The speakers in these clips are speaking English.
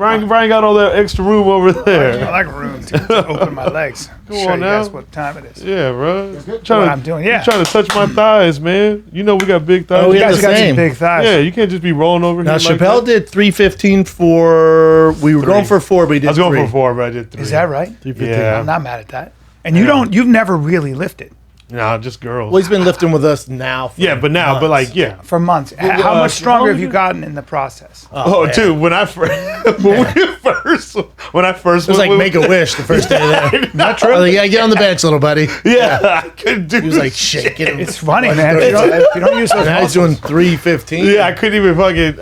Brian got all that extra room over there. I like room to open my legs. Come Show on you now. guys what time it is. Yeah, bro. What I'm doing, yeah. You trying to touch my thighs, man. You know we got big thighs. Oh, You yeah, guys the got some same. big thighs. Yeah, you can't just be rolling over Now, here. Chappelle like that. did 315 for. We were going for 4, but he did I was going 3. for 4, but I did 3. Is that right? 315. Yeah. I'm not mad at that. And you've never really lifted Nah, just girls. Well, he's been lifting with us now. For Yeah, but now, months. but like, yeah. for months. How much stronger have you gotten in the process? Oh, man. dude, when I first, when I first It was like make a wish the first day there. Not true. Like, yeah, get on the bench, little buddy. yeah, I couldn't do. He was like shaking. It's funny, man. If you don't use those Now he's muscles. doing 315. Yeah, I couldn't even fucking.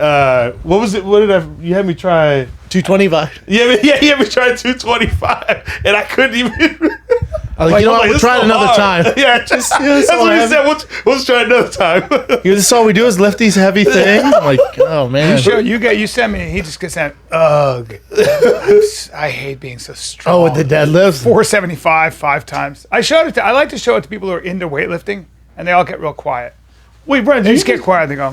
What was it? What did you had me try? 225. Yeah, you had me try 225, and I couldn't even. I was like, you know I'm what? like, We'll this try it so another hard. time. Yeah, just Yeah, that's so what he heavy. said. Let's try another time. He goes, this all we do is lift these heavy things. I'm like, oh man. Sure, you send me. He just gets that. Ugh. I hate being so strong. Oh, with the deadlifts. 475 5 times. I like to show it to people who are into weightlifting, and they all get real quiet. Wait, Brian, They just get quiet. And they go.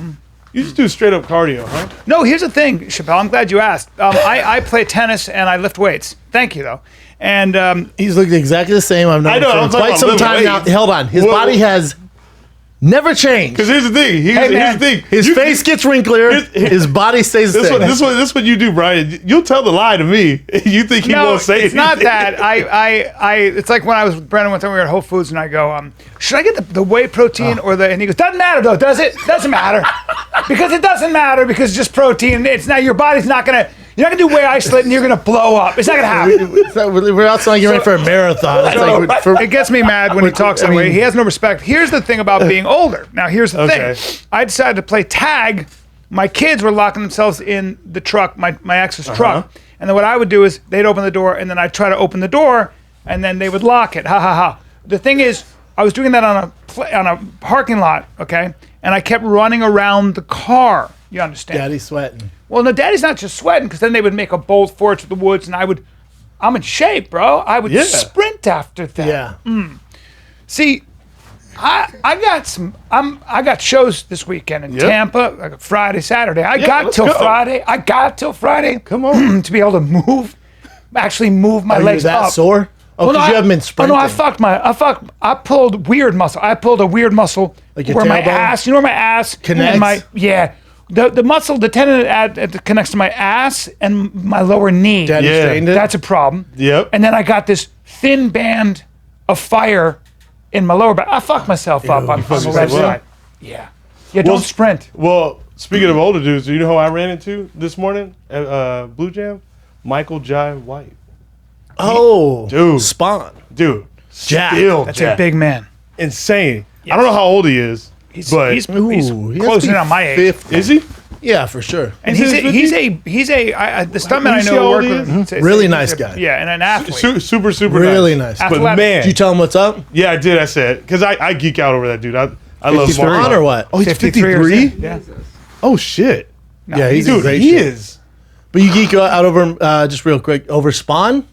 you just do straight up cardio, huh? No, here's the thing, Chappelle. I'm glad you asked. I play tennis and I lift weights. Thank you, though. And He's looking exactly the same. I've known I know, him I'm for talking quite some about time lifting now. weights. Hold on. His Well- body has never changed. Because here's the thing. Here's man. the thing. His face gets wrinklier. His body stays the same. This is what you do, Brian. You'll tell the lie to me. You think he no, won't say it's not anything. that. It's like when I was with Brendan one time we were at Whole Foods and I go, should I get the whey protein or the? And he goes, doesn't matter though, does it? Doesn't matter because it doesn't matter because it's just protein. It's not your body's not gonna. You're not gonna do whey isolate and you're gonna blow up. It's not gonna happen. We're outside getting ready for a marathon. It's like for, It gets me mad when he talks that way. He has no respect. Here's the thing about being older. Now, here's the Okay. thing. I decided to play tag. My kids were locking themselves in the truck, my ex's truck. And then what I would do is they'd open the door, and then I'd try to open the door, and then they would lock it. Ha, ha, ha. The thing is, I was doing that on a parking lot, okay? And I kept running around the car. You understand? Daddy's sweating. Well, no, Daddy's not just sweating because then they would make a bolt for it to the woods, and I'm in shape, bro. I would sprint after that. Yeah. See, I got shows this weekend in Tampa, like Friday, Saturday. I got till Friday. Come on. To be able to actually move my Are you legs that up. sore? Oh, because you haven't been sprinting. Oh, no, I pulled weird muscle. I pulled a weird muscle Like your where my tailbone? ass, you know where my ass Connects? the muscle, the tendon that connects to my ass and my lower knee. Daddy Yeah. strained it. That's a problem. Yep. And then I got this thin band of fire in my lower back. I fucked myself up on the fucked left yourself up? side. Yeah. Yeah, don't sprint. Well, speaking of older dudes, do you know who I ran into this morning at Blue Jam? Michael Jai White. Oh, Dude. Spawn. Dude. Jack. Still That's jacked. a big man. Insane. I don't know how old he is. He's But- he's Ooh, he has closing to be in on my age. 50. Is he? Yeah, for sure. And Is he in his the stuntman I you see know how work old he with. is? say- Really he's nice a- guy. Yeah, and an athlete. Super Really nice. nice. But Athletic. man, Did you tell him what's up? yeah, I did. I said because I geek out over that dude. I love Spawn Mark. or what? Oh, he's 53 or 53. something. Yeah. Oh shit, Yeah, he's dude, a great he shit. is. But you geek out over just real quick over Spawn,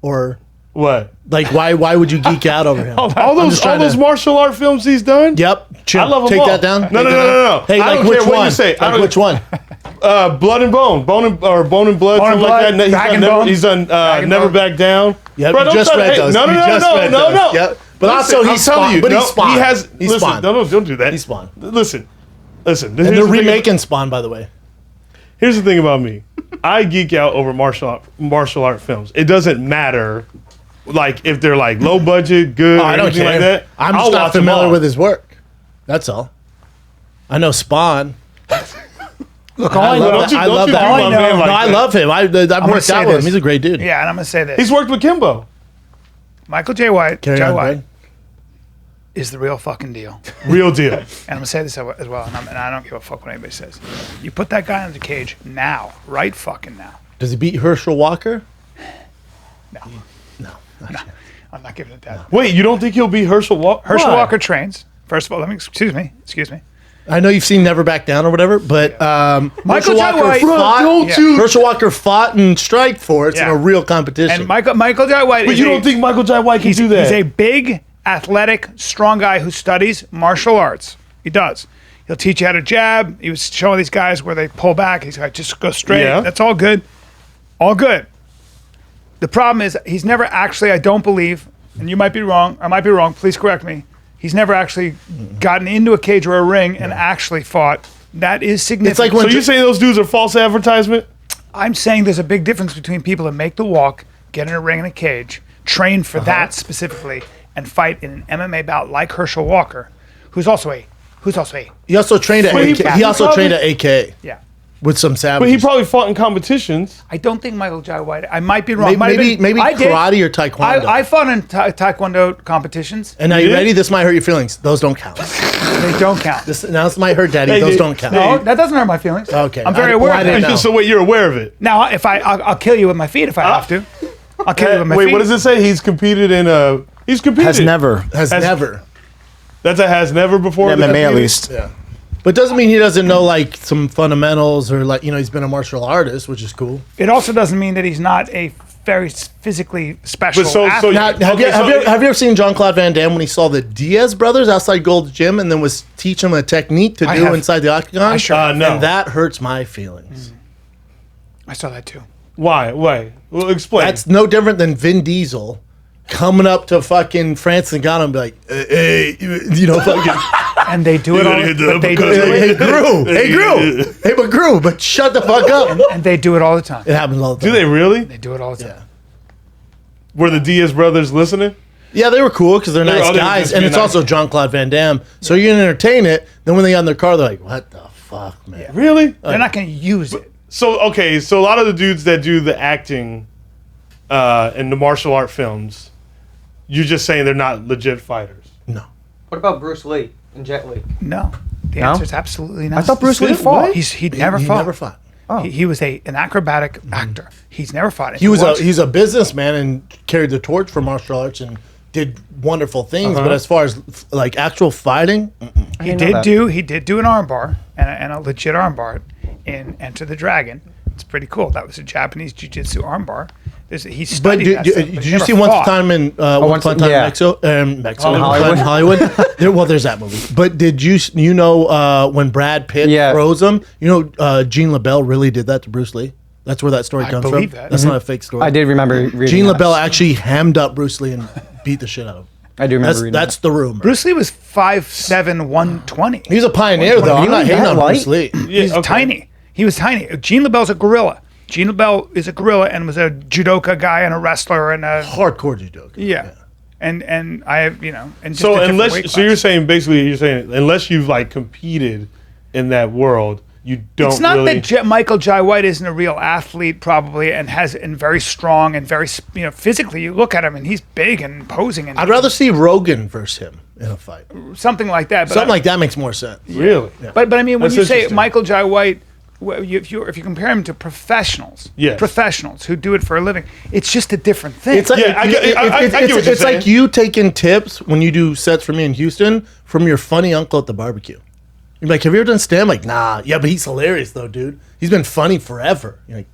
or What? like why would you geek out over him? All I'm those just trying to- martial art films he's done. Yep. Chill. I love them Take all. that down. No, Take no, that no, down. no, no. Hey, I like don't which care what one? you say. I Like don't- which one? Blood and Bone, Bone and Blood, Bone something and like Blood, that. Bag and Bone. He's done and Never Bone. Back Down. Yep. Bro, You don't just try to- read hey, those. No, You no, just no, read no, those. no. Yep. But Listen, also I'm he's telling Spawn. you, But no, he's Spawn. He has. He's Listen, Spawn. don't do that. He's Spawn. Listen. And they're remaking Spawn, by the way. Here's the thing about me. I geek out over martial art films. It doesn't matter, like if they're like low budget, good, Oh, or I don't anything care. like that. I'm I'll just not watch them familiar all. with his work. That's all. I know Spawn. Look, all I I know. love that. I love do that. my I know. man No, like I that. love him. I've worked say out with him. this. He's a great dude. Yeah, and I'm gonna say this. He's worked with Kimbo. Michael J. White, Carry J. on, White Greg. is the real fucking deal. Real deal. And I'm gonna say this as well, and I don't give a fuck what anybody says. You put that guy in the cage now, right fucking now. Does he beat Herschel Walker? No, No. I'm not giving it that. Wait, you don't think he'll be Herschel Walker? Herschel Walker trains. First of all, excuse me. I know you've seen Never Back Down or whatever, but Michael Herschel J. Walker White- fought. Don't Yeah. you? Herschel Walker fought and strike for it. It's in Yeah. a real competition. And Michael J. White But is you don't think Michael Jai White can do that? He's a big, athletic, strong guy who studies martial arts. He does. He'll teach you how to jab. He was showing these guys where they pull back. He's like, just go straight. Yeah. That's all good. All good. The problem is he's never actually, I don't believe, and you might be wrong, I might be wrong, please correct me. He's never actually gotten into a cage or a ring and actually fought. That is significant. It's like when So you say those dudes are false advertisement? I'm saying there's a big difference between people that make the walk, get in a ring and a cage, train for that specifically, and fight in an MMA bout like Herschel Walker, who's also a He also trained at Wait, AK. He also trained at AK yeah. with some But savages. he probably fought in competitions. I don't think Michael Jai White. I might be wrong. Maybe I did. karate or taekwondo. I fought in taekwondo competitions. And now you did? ready? This might hurt your feelings. Those don't count. They don't count. This might hurt, Daddy. Hey, Those dude. don't count. No, that doesn't hurt my feelings. Okay. I'm very I- aware well, I of didn't that. know. So wait, you're aware of it? Now, if I'll kill you with my feet if I have to. I'll kill you with my Wait, feet. what does it say? He's competed in a. He's competed. Has never. Has never. That's a has never before. MMA at least. Yeah. But doesn't mean he doesn't know like some fundamentals or like he's been a martial artist, which is cool. It also doesn't mean that he's not a very physically special But so athlete. Now, have you ever seen Jean-Claude Van Damme when he saw the Diaz brothers outside Gold's Gym and then was teaching them a technique to I do have. inside the octagon? I sure have. no. And that hurts my feelings. I saw that too. Why? Well, explain. That's no different than Vin Diesel coming up to fucking France and Ghana and be like, hey, fucking, And they do it all. gotta hit the But they do uppercut. it, hey, Gru, but shut the fuck up. and they do it all the time. It happens all the time. Do they really? They do it all the time. Yeah. Were the Diaz brothers listening? Yeah, they were cool because they're nice they were guys, just and being it's nice. also Jean-Claude Van Damme. So you can entertain it. Then when they got in their car, they're like, "What the fuck, man?" Really? They're not going to use it. So okay, so a lot of the dudes that do the acting in the martial art films, you're just saying they're not legit fighters. No. What about Bruce Lee and Jet Li? No. The answer is absolutely not. I thought Bruce Lee Did- fought. what? He never He fought. never fought. He was an acrobatic actor. He's never fought. If He you was watch- he's a businessman and carried the torch for martial arts and did wonderful things. But as far as like actual fighting, He did do an armbar and a legit armbar in Enter the Dragon. It's pretty cool. That was a Japanese jiu-jitsu armbar. He but studied that stuff, but did he you never see Once fought. Upon a Time in Once Mexico? Hollywood. Hollywood. Well, there's that movie. But did you know when Brad Pitt Yeah. froze him? Gene LaBelle really did that to Bruce Lee. That's where that story comes from. believe that. That's not a fake story. I did remember reading Gene that. LaBelle actually hemmed up Bruce Lee and beat the shit out of him. I do remember reading That's the rumor. Bruce Lee was 5'7", 120. He's a pioneer, though. I'm not Really? hating That on light? Bruce Lee. He's okay. tiny. He was tiny. Gene LaBelle's a gorilla. Gene LaBelle is a gorilla and was a judoka guy and a wrestler and a Hardcore judo. yeah. And I have and just So a different weight unless so you're class. saying basically unless you've like competed in that world, you don't. It's not really, that Michael Jai White isn't a real athlete, probably, and very strong and very physically. You look at him and he's big and imposing and I'd rather see Rogan versus him in a fight. something like that. But Something like that makes more sense. really. But I mean, when That's you say interesting. Michael Jai White, if you compare him to professionals, Yes. professionals who do it for a living, it's just a different thing. It's like, Yeah, I get what you're it's like saying. you taking tips when you do sets for me in Houston from your funny uncle at the barbecue. You're like, have you ever done stand? Like, nah. Yeah, but he's hilarious though, dude. He's been funny forever. You're like,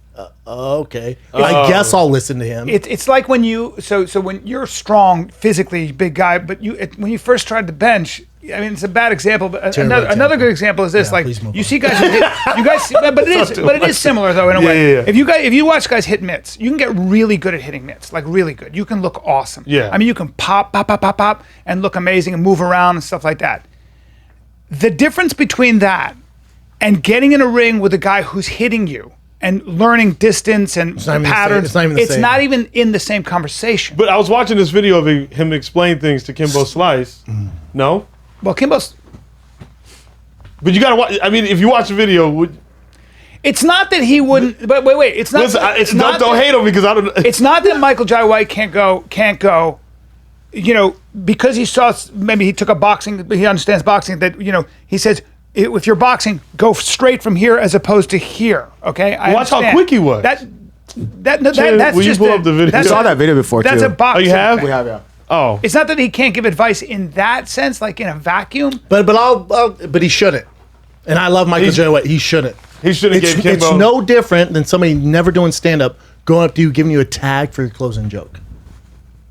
okay. I guess I'll listen to him. It's like when you so when you're strong physically, big guy, but when you first tried to bench. I mean, it's a bad example, but Terrible another example. good example is this: Yeah, like please move you on. see guys, but it is similar though in a way. yeah. If you watch guys hit mitts, you can get really good at hitting mitts, like really good. You can look awesome. Yeah. I mean, you can pop, and look amazing and move around and stuff like that. The difference between that and getting in a ring with a guy who's hitting you and learning distance and not even the same- patterns, it's not even the same. not even in the same conversation. But I was watching this video of him explain things to Kimbo Slice. No, Well, Kimbo's. but you gotta watch. I mean, if you watch the video, It's not that he wouldn't. But wait. It's not. listen, it's not. don't that- hate him because I don't. It's not that Michael Jai White can't go. Because he saw maybe he took a boxing. He understands boxing. That he says if you're boxing, go straight from here as opposed to here. Okay. I Watch how understand. quick he was. That's will you just pull up the video? I That's saw that video before That's too. a boxing. Oh, you have? thing. We have, yeah. Oh, It's not that he can't give advice in that sense, like in a vacuum. but but he shouldn't. And I love Michael J. White. He shouldn't. he should have It's, gave Kimbo. it's no different than somebody never doing stand up going up to you giving you a tag for your closing joke.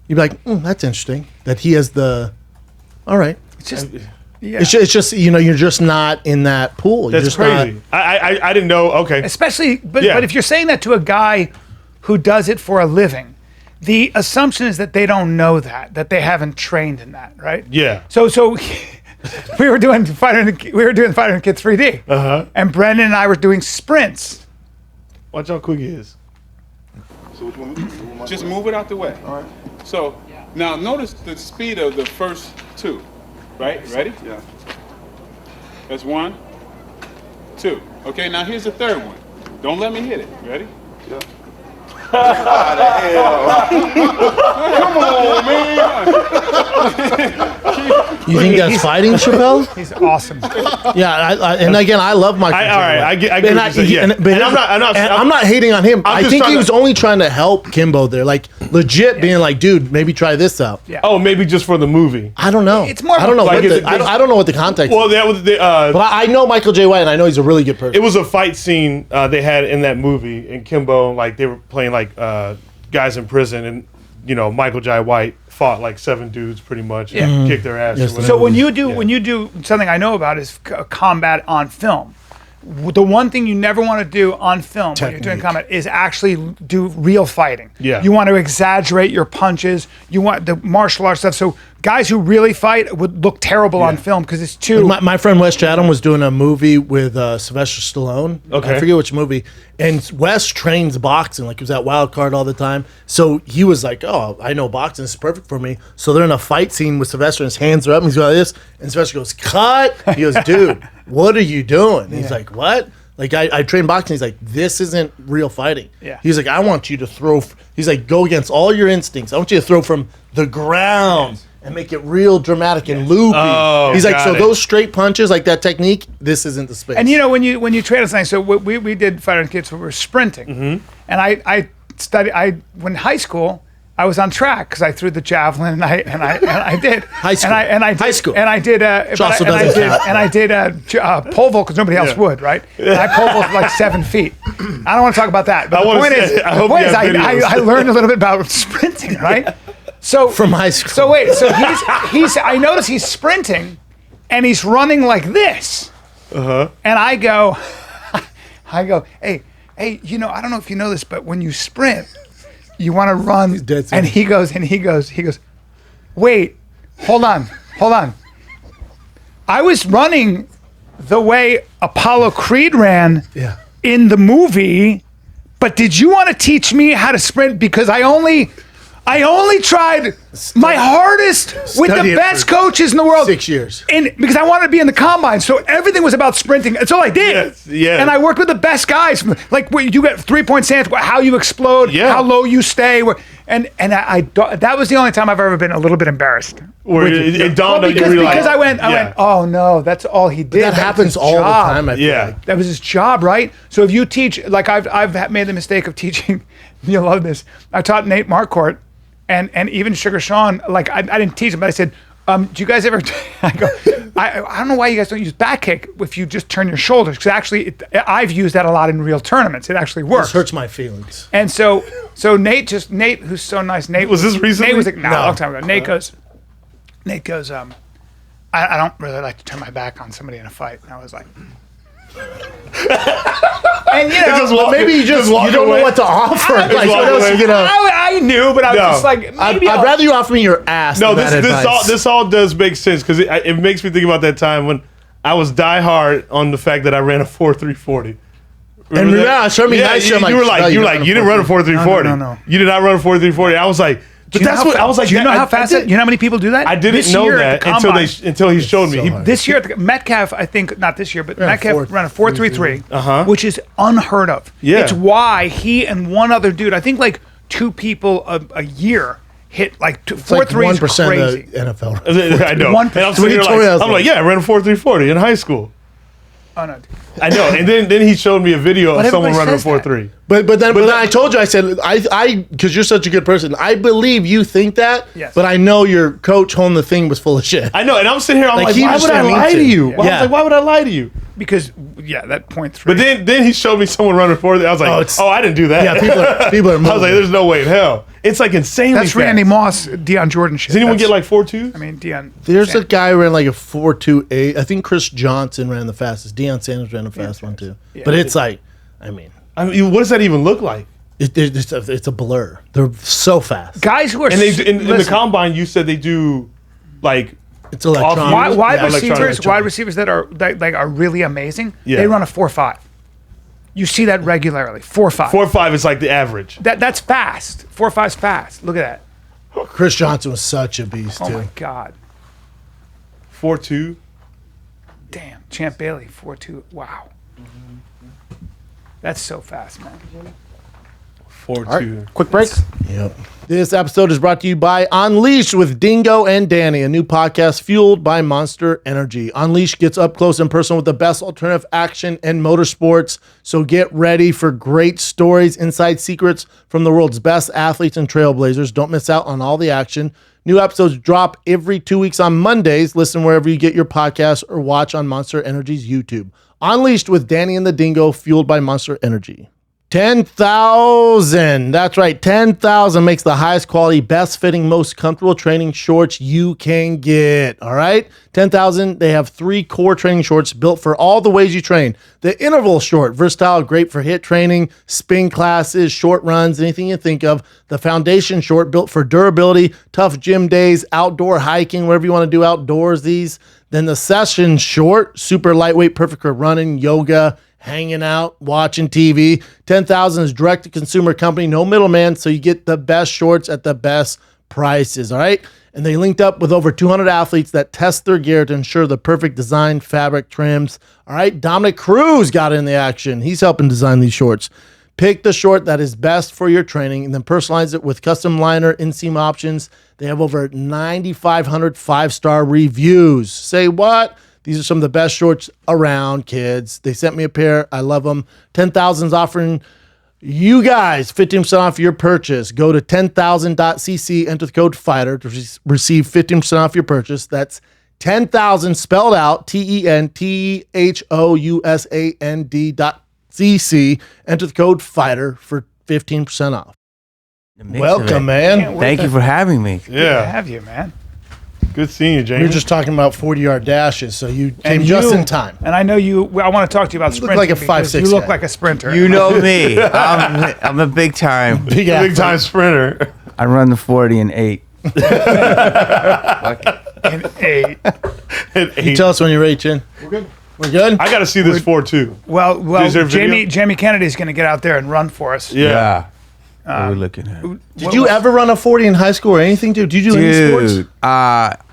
You'd be like, that's interesting. That he has the. All right. It's just. Yeah. It's just you're just not in that pool. You're That's just crazy. Not, I didn't know. Okay, Especially, but Yeah. if you're saying that to a guy who does it for a living, the assumption is that they don't know that they haven't trained in that, right? Yeah. So we were doing Fighter and the Kid 3D, and Brendan and I were doing sprints. Watch how quick he is. So which one? Just move it out the way. All right. So now notice the speed of the first two, right? Ready? Yeah. That's 1, 2. Okay, now here's the third one. Don't let me hit it. Ready? Yeah. Come on, man. You think that's fighting, Chappelle? He's awesome. Yeah, and again, I love Michael. All right, I get And what you're saying, yeah. but I'm not hating on him. I just think trying he to- was only trying to help Kimbo there, like legit being like, dude, maybe try this out. Yeah. Oh, maybe just for the movie. I don't know. It's more of I don't know. a- What Like, the, I don't know what the context. Well, is. that was But I know Michael J. White, and I know he's a really good person. it was a fight scene they had in that movie, and Kimbo, like they were playing like guys in prison, and Michael J. White fought like 7 dudes pretty much, and kicked their ass. Yes, or whatever. So when you do something I know about is combat on film. The one thing you never want to do on film when you're doing Technique. combat is actually do real fighting. Yeah. You want to exaggerate your punches. You want the martial arts stuff. So guys who really fight would look terrible on film because it's too. My friend Wes Chatham was doing a movie with Sylvester Stallone. Okay. I forget which movie. And Wes trains boxing, like he was at Wild Card all the time. So he was like, "Oh, I know boxing. This is perfect for me." So they're in a fight scene with Sylvester, and his hands are up, and he's going like this. And Sylvester goes, "Cut!" He goes, "Dude, what are you doing?" And he's like, "What?" Like I train boxing. He's like, "This isn't real fighting." Yeah. He's like, "I want you to throw." He's like, "Go against all your instincts. I want you to throw from the ground." And make it real dramatic and loopy. Oh, He's like, got so it. those straight punches, like that technique, this isn't the space. And when you train something, so we did Fighter and Kids, we were sprinting, and I when in high school I was on track because I threw the javelin and I did High school. and I did, High school. and I did Which also doesn't count. and I did pole vault because nobody else would, right? And I pole vault like 7 feet. I don't want to talk about that, but I the wanna point say- is, I hope you have videos. I learned a little bit about sprinting, right? So From high school. So wait, so he's I notice he's sprinting, and he's running like this. And I go, hey, I don't know if you know this, but when you sprint, you want to run. dead And serious. he goes, wait, hold on. I was running the way Apollo Creed ran Yeah. in the movie, but did you want to teach me how to sprint? Because I only tried my hardest with Study the it best for coaches in the world. 6 years. And because I wanted to be in the combine, so everything was about sprinting. That's all I did. Yes, yeah. And I worked with the best guys. Like you get 3-point stance, how you explode, Yeah. how low you stay. And I that was the only time I've ever been a little bit embarrassed. Where it dawned on you, because you were like, I went, yeah. oh no, that's all he did. That was happens his all the job. time, I feel Yeah. like. That was his job, right? So if you teach, like I've made the mistake of teaching, you'll love this. I taught Nate Marquardt and even Sugar Sean, like I didn't teach him, but I said, do you guys ever, I go, I don't know why you guys don't use back kick if you just turn your shoulders, because actually I've used that a lot in real tournaments. It actually works. This hurts my feelings. And so Nate, who's so nice, Nate Was this recently? Nate was like, no, No. a long time ago. Nate goes, I don't really like to turn my back on somebody in a fight. And I was like, and Just walk- Maybe you just walk you don't away. know what to offer. Like, walk what else away. you gonna? I knew, but I was No. just like, I'd maybe I'll- rather you offer me your ass. No, than that advice. this all does make sense because it makes me think about that time when I was diehard on the fact that I ran a 4.340. And yeah, show me nice shit. You, I'm you were like, like, no, you you were don't like, you didn't run a 4.340. No. You did not run a 4.340. I was like, but Do you know that's how what I was like. Do you know that- how I fast? did- You know how many people do that? I didn't This know year at that the combine- until he showed me. so He- hard. This year, Metcalf, I think not this year, but Metcalf ran a 4.33, which is unheard of. Yeah. It's why he and one other dude, I think like 2 people a year hit like It's like 4.3 is 1% crazy. of the NFL. I know. One- And I'm sitting here Victoria like, has I'm one. like, yeah, I ran a 4.340 in high school. Oh no, dude. I know. And then he showed me a video But of someone everybody running a says that. 4.3. But then I told you, I said, I because you're such a good person, I believe you think that, Yes. but I know your coach holding the thing was full of shit. I know. And I'm sitting here, I'm Like, like, he why just would I didn't mean lie to. to you? Yeah. I was like, why would I lie to you? Because that 0.3. But then he showed me someone running 4.3. I was like, it's- oh, I didn't do that. Yeah, people are moving. I was like, there's no way in hell. It's like insanely that's fast. Randy Moss, Dion Jordan shit. Does anyone That's- get like 4.2? I mean, Dion. There's a guy who ran like a 4.28. I think Chris Johnson ran the fastest. Deion Sanders ran the fast one too. But it's like, I mean, what does that even look like? It's a blur. They're so fast. Guys who are And they in the listen, combine, you said they do like It's electronic. Off- wide Yeah, receivers, electronic. wide receivers that are really amazing. Yeah. They run a 4.5. You see that regularly. 4.5. 4.5 is like the average. That's fast. 4.5's fast. Look at that. Chris Johnson was such a beast Oh too. my God. 4.2. Damn. Champ Bailey 4.2. Wow. That's so fast, man. 4.2. Quick break. Yep. This episode is brought to you by Unleashed with Dingo and Danny, a new podcast fueled by Monster Energy. Unleashed gets up close and personal with the best alternative action and motorsports. So get ready for great stories, inside secrets from the world's best athletes and trailblazers. Don't miss out on all the action. New episodes drop every 2 weeks on Mondays. Listen wherever you get your podcasts or watch on Monster Energy's YouTube. Unleashed with Danny and the Dingo, fueled by Monster Energy. 10,000. That's right. 10,000 makes the highest quality, best fitting, most comfortable training shorts you can get. All right. 10,000. They have 3 core training shorts built for all the ways you train. The interval short, versatile, great for HIIT training, spin classes, short runs, anything you think of. The foundation short, built for durability, tough gym days, outdoor hiking, whatever you want to do outdoors. Then the session short, super lightweight, perfect for running, yoga, hanging out, watching TV. 10,000 is direct-to-consumer company, no middleman, so you get the best shorts at the best prices, all right? And they linked up with over 200 athletes that test their gear to ensure the perfect design, fabric, trims. All right, Dominic Cruz got in the action. He's helping design these shorts. Pick the short that is best for your training and then personalize it with custom liner, inseam options. They have over 9,500 5-star reviews. Say what? These are some of the best shorts around, kids. They sent me a pair. I love them. 10,000 is offering you guys 15% off your purchase. Go to 10,000.cc, enter the code FIGHTER to receive 15% off your purchase. That's 10,000 spelled out, TENTHOUSAND.cc. Enter the code FIGHTER for 15% off. Welcome, man. Thank you for having me. To Yeah. have you, man. Good seeing you, We James. were just talking about 40-yard dashes, so you came just in time. And I know you. I want to talk to you about look sprinting. like a because 5'6" You look guy. like a sprinter. You know me. I'm a big time. Big Big time sprinter. I run the 40 in 8. And 8. You tell us when you're ready, Chin. We're good. We're good? I got to see this 4.2. Well, Is there a video? Jamie Kennedy's going to get out there and run for us. Yeah. What are we looking at? Did you ever run a 40 in high school or anything, dude? Did you do any sports? Dude,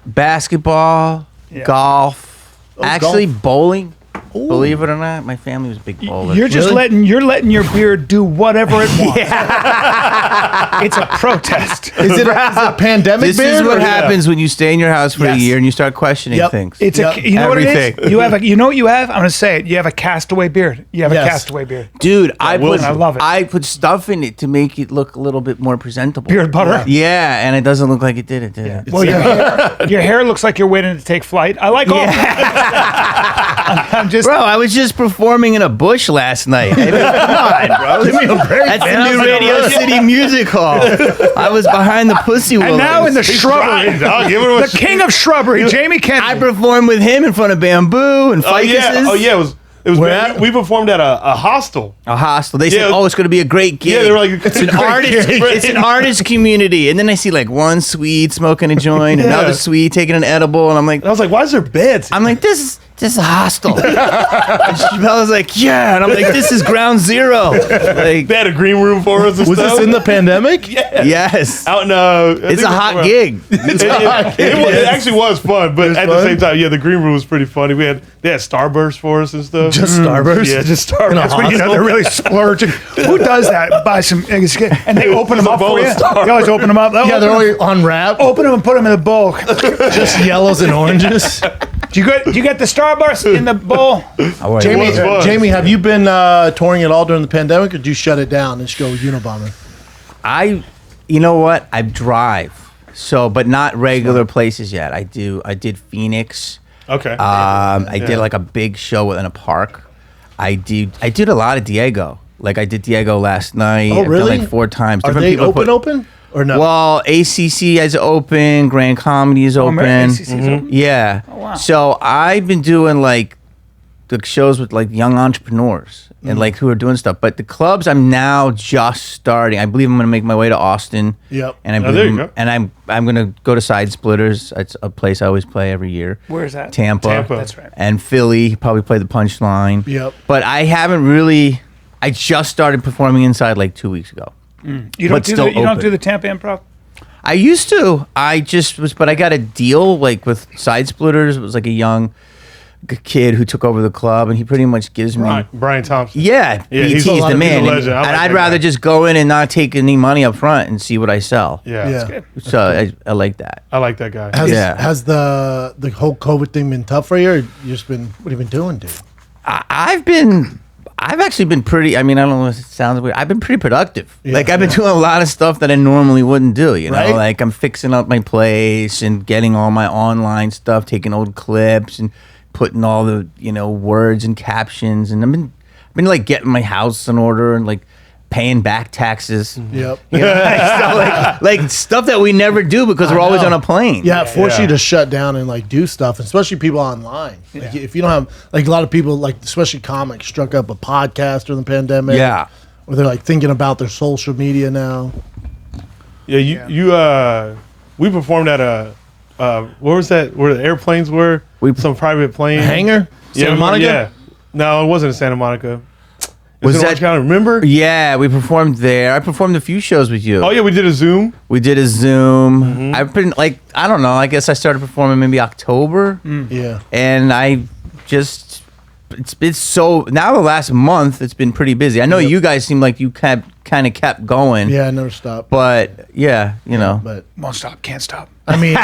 basketball, Yeah. golf, actually golf. bowling. Believe it or not, my family was big bowlers. You're just Really? letting your beard do whatever it wants. It's a protest. Is it a pandemic This beard? is what or- happens when you stay in your house for a Yes. year and you start questioning Yep. things. It's Yep. you know what it Everything. is? You know what you have? I'm going to say it. You have a castaway beard. You have Yes. a castaway beard. Dude, I love it. I put stuff in it to make it look a little bit more presentable. Beard butter. Yeah, and it doesn't look like it did. It didn't. Well, your hair looks like you're waiting to take flight. I like all I'm just Bro, I was just performing in a bush last night. I mean, come on, bro. Give me a break, That's man. the new Radio City Music Hall. I was behind the Pussy Willows. and now in the shrubbery. Give it a The king of shrubbery, Jamie I Kennedy. performed with him in front of bamboo and Oh ficuses. yeah. Oh yeah. It was. Where at? We performed at a hostel. A hostel. They said, Yeah. "Oh, it's going to be a great gig." Yeah, they were like, "It's an artist. It's an artist community." And then I see like one Swede smoking a joint, another Swede taking an edible, and I'm like, I was like, why is there beds? "This is a hostel." And Chappelle was like, "Yeah," and I'm like, "This is ground zero." Like, They had a green room for us. And Was stuff. this in the pandemic? yes, Out in it's a hot gig. It actually was fun, but at the fun? same time, yeah, the green room was pretty funny. They had Starburst for us and stuff. Just Starburst? Yeah, just Starburst. But you know they're really splurging. Who does that? Buy some eggs and they open them a up bowl for of you. Starburst. They always open them up. Yeah, they're already unwrapped. open them and put them in the bowl. Just yellows and oranges. Do you get the Starburst in the bowl? Jamie, was fun. Jamie, have you been touring at all during the pandemic, or did you shut it down and just go Unabomber? You know what? I drive, but not regular places yet. I did Phoenix. Okay. I did like a big show in a park. I did a lot of Diego. Like I did Diego last night. Oh, I've really? done like 4 times. Are they open or no? Well, ACC is open. Grand Comedy is open. ACC 's open? Yeah. wow. So I've been doing like the shows with like young entrepreneurs and like who are doing stuff. But the clubs, I'm now just starting. I believe I'm going to make my way to Austin. Yep. And I there believe you go. and I'm going to go to Side Splitters. It's a place I always play every year. Where's that? Tampa. That's right. And Philly. Probably play the Punchline. Yep. But I haven't really. I just started performing inside like 2 weeks ago. You don't do you don't do the Tampa Improv? I used to. I just was, but I got a deal like with Side Splitters. It was like a young kid who took over the club, and he pretty much gives me. Brian Thompson. Yeah, he's BT's the man, he's a legend. I and like I'd that rather guy. just go in and not take any money up front and see what I sell. Yeah. So I like that. I like that guy. Has the whole COVID thing been tough for you? Or you just been what have you been doing, dude? I've actually been pretty. I mean, I don't know if it sounds weird. I've been pretty productive. Like I've been doing a lot of stuff that I normally wouldn't do. You know, Right? like I'm fixing up my place and getting all my online stuff, taking old clips and putting all the words and captions. And I've been like getting my house in order and like paying back taxes. Yep. You know, like stuff that we never do because we're always on a plane. Yeah, it forced you to shut down and like do stuff, especially people online. Like if you don't have like a lot of people, like especially comics, struck up a podcast during the pandemic. Yeah. Or they're like thinking about their social media now. Yeah, we performed at a where was that? Where the airplanes were? Some private plane Hangar? Santa Monica? Yeah. No, it wasn't in Santa Monica. Was Was that- Orange County? Remember? Yeah, we performed there. I performed a few shows with you. Oh yeah, we did a Zoom. We did a Zoom. I've been like, I don't know. I guess I started performing maybe October, Yeah. and I just it's been so now the last month it's been pretty busy. I know you guys seem like you kind of kept going. Yeah, I never stopped. But yeah, But Won't stop, can't stop. I mean,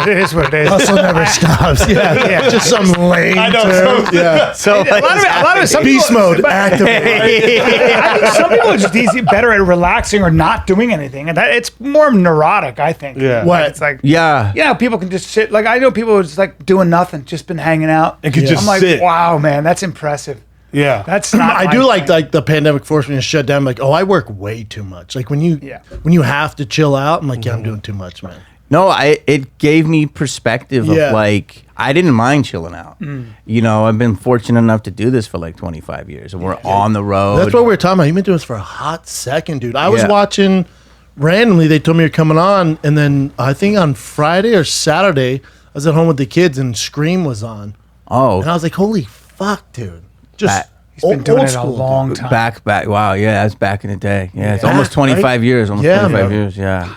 It is what it is. hustle never stops. Yeah. Just some lame I know, term. so- Yeah. so A lot of it, some Beast people, mode activate. I think some people are just better at relaxing or not doing anything, and that it's more neurotic. I think. Yeah. What? It's like yeah. people can just sit. Like I know people who are just like doing nothing, just been hanging out, And could just I'm like, sit. wow, man, that's impressive. Yeah. That's not. I my do like thing. the pandemic forced me to shut down. Like, oh, I work way too much. Like when you have to chill out, I'm like, yeah, I'm doing too much, man. No, it gave me perspective Yeah. of like I didn't mind chilling out. You know, I've been fortunate enough to do this for like 25 years, and we're on the road. That's what we were talking about. You've been doing this for a hot second, dude. I was Yeah. watching randomly. They told me you're coming on, and then I think on Friday or Saturday, I was at home with the kids, and Scream was on, Oh, and I was like, holy fuck, dude! Just That- He's been doing old it a school, long dude. time. back. Wow, yeah, that's back in the day. Yeah, it's Yeah. almost 25 Right? years. Almost Yeah, 25 man. years. Yeah,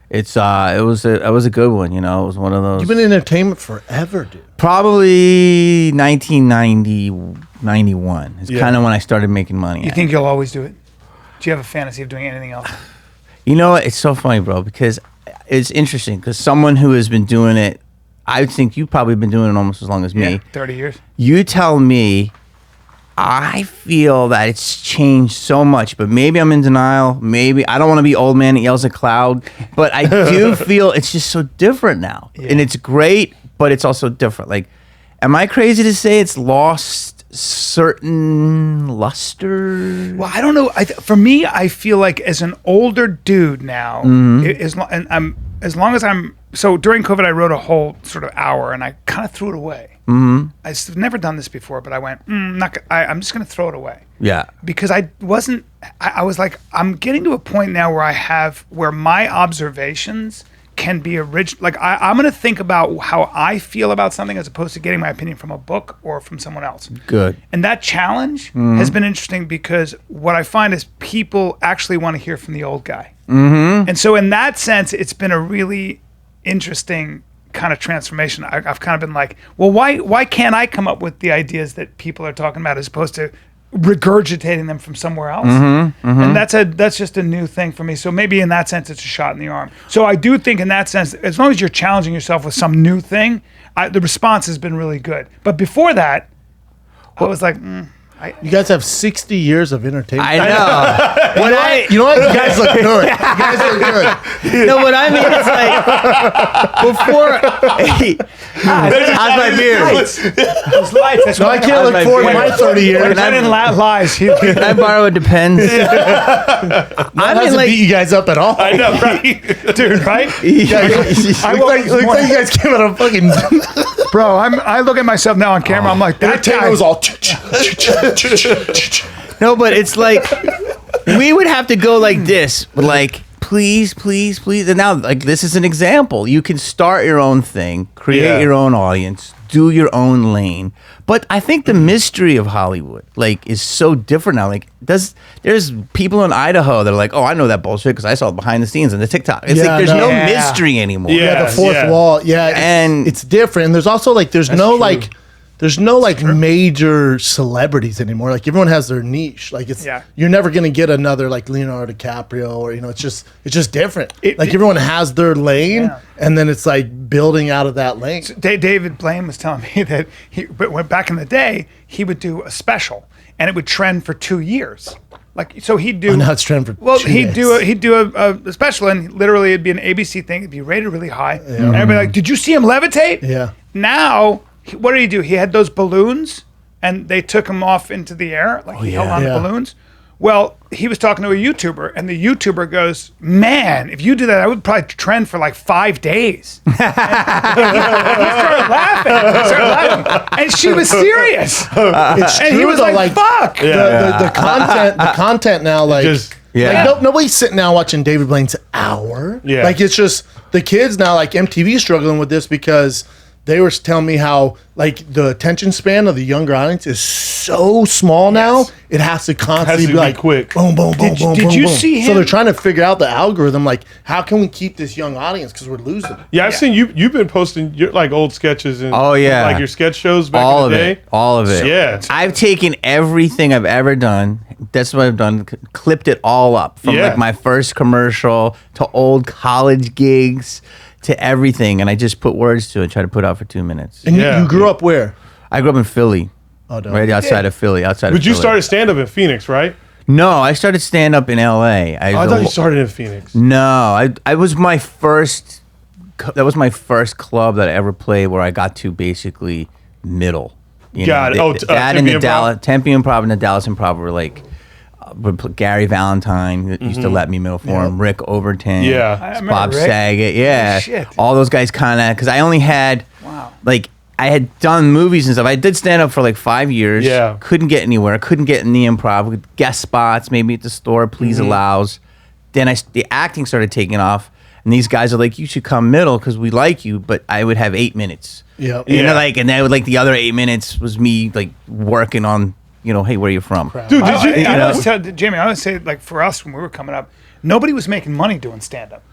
it's it was a good one. You know, it was one of those. You've been in entertainment forever, dude. Probably 1990, 91 is kind of when I started making money. You think you'll always do it? Do you have a fantasy of doing anything else? You know what? It's so funny, bro, because it's interesting. Because someone who has been doing it, I think you've probably been doing it almost as long as me. 30 years. You tell me. I feel that it's changed so much, but maybe I'm in denial. Maybe I don't want to be old man that yells at cloud, but I do feel it's just so different now, and it's great, but it's also different. Like, am I crazy to say it's lost certain luster? Well, I don't know. For me, I feel like as an older dude now, as long as I'm so during COVID, I wrote a whole sort of hour, and I kind of threw it away. I've never done this before, but I went, I'm just going to throw it away. Yeah, Because I was like, I'm getting to a point now where my observations can be original. Like I'm going to think about how I feel about something as opposed to getting my opinion from a book or from someone else. good. And that challenge has been interesting because what I find is people actually want to hear from the old guy. And so in that sense, it's been a really interesting kind of transformation. I've kind of been like, well, why can't I come up with the ideas that people are talking about as opposed to regurgitating them from somewhere else? And that's just a new thing for me. So maybe in that sense, it's a shot in the arm. So I do think in that sense, as long as you're challenging yourself with some new thing, the response has been really good. But before that, I was like, You guys have 60 years of entertainment. I know. You know what? You guys look good. You guys look good. No, what I mean is like before. How's my beard? Those lights. That's No, why I can't look forward to my 30 years. I didn't lies. Can I borrow a Depends? That doesn't beat you guys up at all. I know, right? Dude, right? I looks like you guys came out of fucking. Bro, I look at myself now on camera. I'm like, that guy was all. No, but it's like we would have to go like this, like please, please, please. And now, like this is an example. You can start your own thing, create your own audience, do your own lane. But I think the mystery of Hollywood, like, is so different now. Like, there's people in Idaho that are like, oh, I know that bullshit because I saw it behind the scenes on the TikTok. It's like there's no mystery anymore. Yeah, the fourth wall. Yeah, And it's different. And there's also like there's no major celebrities anymore. Like everyone has their niche. Like you're never gonna get another like Leonardo DiCaprio or it's just different. Like everyone has their lane, and then it's like building out of that lane. So David Blaine was telling me that but back in the day he would do a special and it would trend for 2 years. Like so he'd do. Now it's trend for. Well, 2 he'd days. do a special and literally it'd be an ABC thing. It'd be rated really high. And everybody like, did you see him levitate? Yeah. Now. What did he do? He had those balloons, and they took him off into the air. Like he held on to balloons. Well, he was talking to a YouTuber, and the YouTuber goes, "Man, if you did that, I would probably trend for like 5 days." And he started laughing. And she was serious. It's And true he was though, like, "Fuck." The content now, like, Yeah. nobody's sitting now watching David Blaine's hour. Yeah. Like it's just the kids now, like MTV's struggling with this because they were telling me how like the attention span of the younger audience is so small now. It has to constantly be like quick. Boom, boom, boom, boom. Did boom, you boom. see So him- they're trying to figure out the algorithm. Like, how can we keep this young audience because we're losing? Yeah, I've seen you. You've been posting your like old sketches and like your sketch shows back all in the of day. it, all of it. Yeah. I've taken everything I've ever done. That's what I've done. Clipped it all up from like my first commercial to old college gigs to everything, and I just put words to it. Try to put out for 2 minutes. And you grew up where? I grew up in Philly, right outside of Philly. But you started stand up in Phoenix, right? No, I started stand up in L.A. I thought you started in Phoenix. No, I was my first. That was my first club that I ever played where I got to basically middle. Got it. That and Tempe the Improv? Dallas Tempe Improv and the Dallas Improv were like. Gary Valentine used to let me middle for him. Rick Overton, Bob Rick. Saget, Shit. all those guys kind of because I only had like I had done movies and stuff. I did stand up for like 5 years. Yeah, couldn't get anywhere. Couldn't get in the improv. Guest spots, maybe at the store. Please allows. Then the acting started taking off, and these guys are like, "You should come middle because we like you." But I would have 8 minutes. Yeah, You know, like, and then like the other 8 minutes was me like working on. Hey, where are you from? Dude, did you? I always tell Jamie. I always say, like, for us when we were coming up, nobody was making money doing stand up.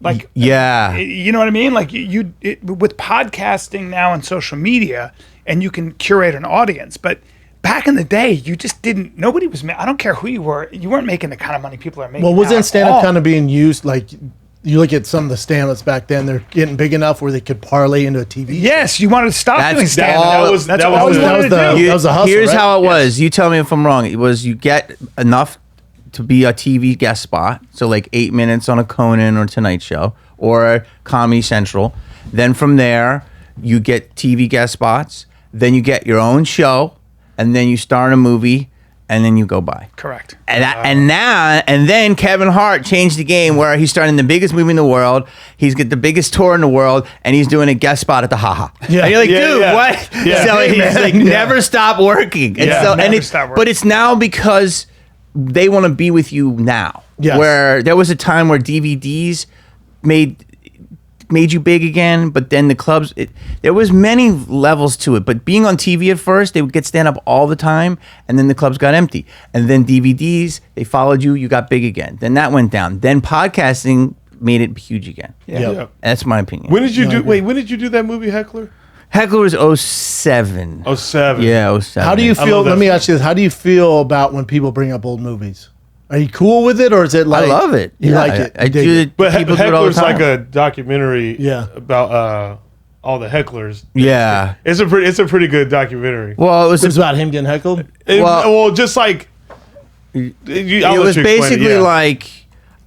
Like, you know what I mean? Like, with podcasting now and social media, and you can curate an audience, but back in the day, you just didn't. Nobody was. I don't care who you were. You weren't making the kind of money people are making. Well, now wasn't at stand up all. kind of being used like? You look at some of the stand-ups back then; they're getting big enough where they could parlay into a TV. Yes, you wanted to stop That's- doing stand up. that was That's that what I was always wanted to do. that was a hustle. Here's right? how it was. You tell me if I'm wrong. It was you get enough to be a TV guest spot, so like 8 minutes on a Conan or Tonight Show or Comedy Central. Then from there, you get TV guest spots. Then you get your own show, and then you star in a movie, and then you go by. Correct. And then Kevin Hart changed the game where he's starting the biggest movie in the world. He's got the biggest tour in the world, and he's doing a guest spot at the Haha. Yeah. And you're like, Yeah, dude, yeah. what? Yeah. So Hey, he's man. like, Yeah. never stop working. And Yeah. so, Never and stop working. but it's now because they want to be with you now. Yes. Where there was a time where DVDs made you big again, but then the clubs, there was many levels to it. But being on TV at first, they would get stand up all the time, and then the clubs got empty. And then DVDs, they followed you, you got big again. Then that went down. Then podcasting made it huge again. Yeah. That's my opinion. When did you do? Wait, when did you do that movie, Heckler? Heckler was 07. 07. Yeah, 07. How do you I feel? love that Let me film. ask you this: how do you feel about when people bring up old movies? Are you cool with it, or is it like I love it. You Yeah, like it? I You dig do. it? But People do it all the Heckler's like time. a documentary Yeah. about all the hecklers. Yeah. It's a pretty good documentary. Well, It's about him getting heckled. Well, just like it was basically like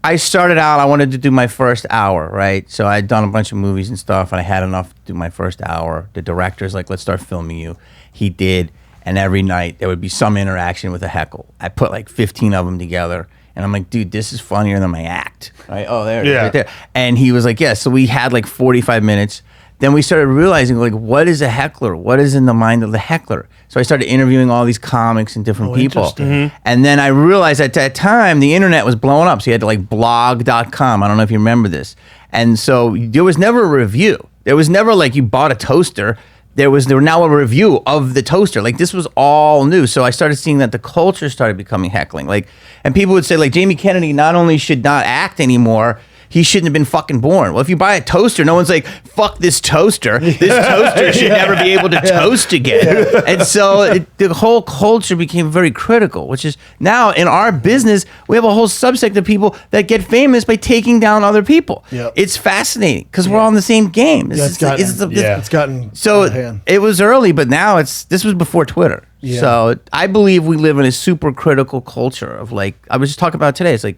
I started out. I wanted to do my first hour, right? So I'd done a bunch of movies and stuff, and I had enough to do my first hour. The director's like, "Let's start filming you." He did, and every night there would be some interaction with a heckle. I put like 15 of them together, and I'm like, "Dude, this is funnier than my act." Right? Oh, there it is, right there. And he was like, "Yeah." So we had like 45 minutes. Then we started realizing, like, what is a heckler? What is in the mind of the heckler? So I started interviewing all these comics and different people. And then I realized at that time, the internet was blowing up. So you had to, like, blog.com. I don't know if you remember this. And so there was never a review. There was never, like, you bought a toaster. There was now a review of the toaster. Like, this was all new. So I started seeing that the culture started becoming heckling. Like, and people would say, like, Jamie Kennedy not only should not act anymore, he shouldn't have been fucking born. Well, if you buy a toaster, no one's like, fuck this toaster. This toaster should never be able to toast again. And so the whole culture became very critical, which is now in our business, we have a whole subsect of people that get famous by taking down other people. Yep. It's fascinating because we're all in the same game. It's gotten so out of hand. it was early, but now this was before Twitter. Yeah. So I believe we live in a super critical culture of, like, I was just talking about today. It's like,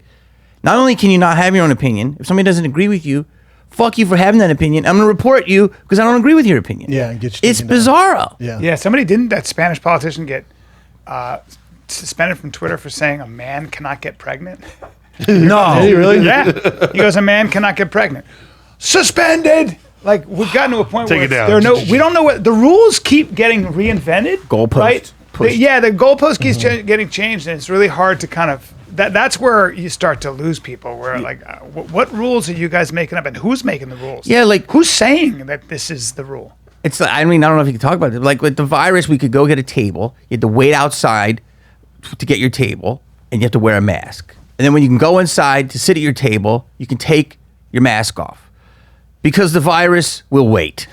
not only can you not have your own opinion, if somebody doesn't agree with you, fuck you for having that opinion. I'm going to report you because I don't agree with your opinion. Yeah, and get you it's taken down. bizarro. Yeah. Somebody didn't that Spanish politician get suspended from Twitter for saying a man cannot get pregnant? No. Did he really? Yeah. He goes, a man cannot get pregnant. Suspended. Like, we've gotten to a point Take where it down. we don't know what the rules keep getting reinvented. Goalpost. Right? Pushed. The goalpost keeps getting changed, and it's really hard to kind of that's where you start to lose people. Where like, what rules are you guys making up, and who's making the rules? Yeah, like, who's saying that this is the rule? it's like, I mean, I don't know if you can talk about it. Like with the virus, we could go get a table. You had to wait outside to get your table, and you have to wear a mask. And then when you can go inside to sit at your table, you can take your mask off. Because the virus will wait.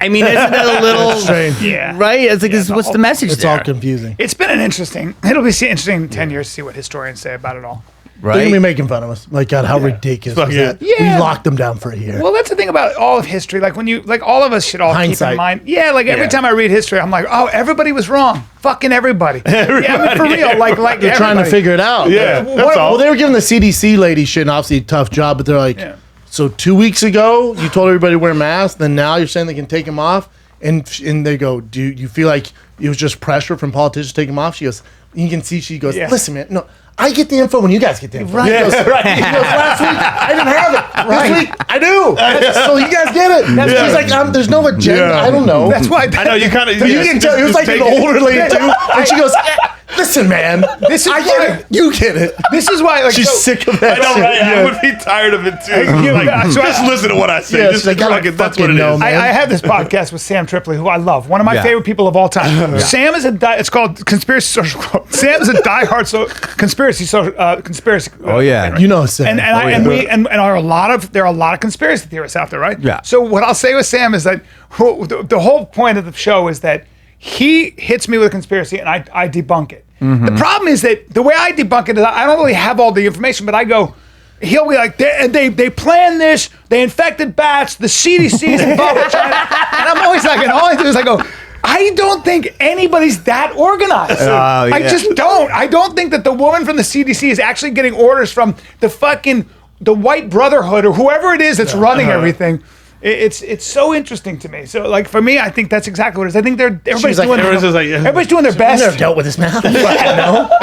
I mean, isn't that a little strange. Yeah. right? It's like, what's the message It's there? all confusing. It's been it'll be interesting in 10 years to see what historians say about it all. They're gonna be Right? making fun of us. Like, God, how ridiculous Fuck is yeah. that? Yeah. We locked them down for a year. Well, that's the thing about all of history. Like, when you, like, all of us should all keep Hindsight. in mind. Yeah, like, every time I read history, I'm like, oh, everybody was wrong. Fucking everybody. Yeah, I mean, for real. Like They're trying to everybody. figure it out. Yeah, that's all. Well, they were giving the CDC lady shit, and obviously a tough job, but they're like, Yeah. so 2 weeks ago, you told everybody to wear masks, then now you're saying they can take them off? And they go, do you feel like it was just pressure from politicians to take them off? She goes, you can see, she goes, Yeah. listen, man, no, I get the info when you guys get the info. Right. He goes, Yeah, right. He goes, last week, I didn't have it. This week, I do. So you guys get it. She's like, there's no agenda. Yeah. I don't know. That's why. I know you kind of. But you can tell, it was like an older lady too. And she goes, listen, man, This is I get it. You get it. This is why, like, She's so- sick of that I know, shit. right? I would be tired of it too. Yeah, Like, so just listen to what I say. Yeah, just she's like, I fucking, don't that's what it fucking know, is. man. I have this podcast with Sam Tripoli, who I love. One of my Yeah. favorite people of all time. Sam is it's called Conspiracy Social Club. Sam is a diehard conspiracy. Oh, yeah. You know, Sam. And there are a lot of conspiracy theorists out there, right? Yeah. So what I'll say with Sam is that the whole point of the show is that he hits me with a conspiracy and I debunk it. The problem is that the way I debunk it is I don't really have all the information, but I go. He'll be like, they planned this, they infected bats, the CDC is involved with China. And I'm always like, and all I do is I go, I don't think anybody's that organized. Oh, I yeah. just don't. I don't think that the woman from the CDC is actually getting orders from the White Brotherhood or whoever it is that's running everything. It's so interesting to me. So, like, for me, I think that's exactly what it is. I think everybody's like, doing everyone's just like, yeah. everybody's doing their I've best. never dealt with this now. Like,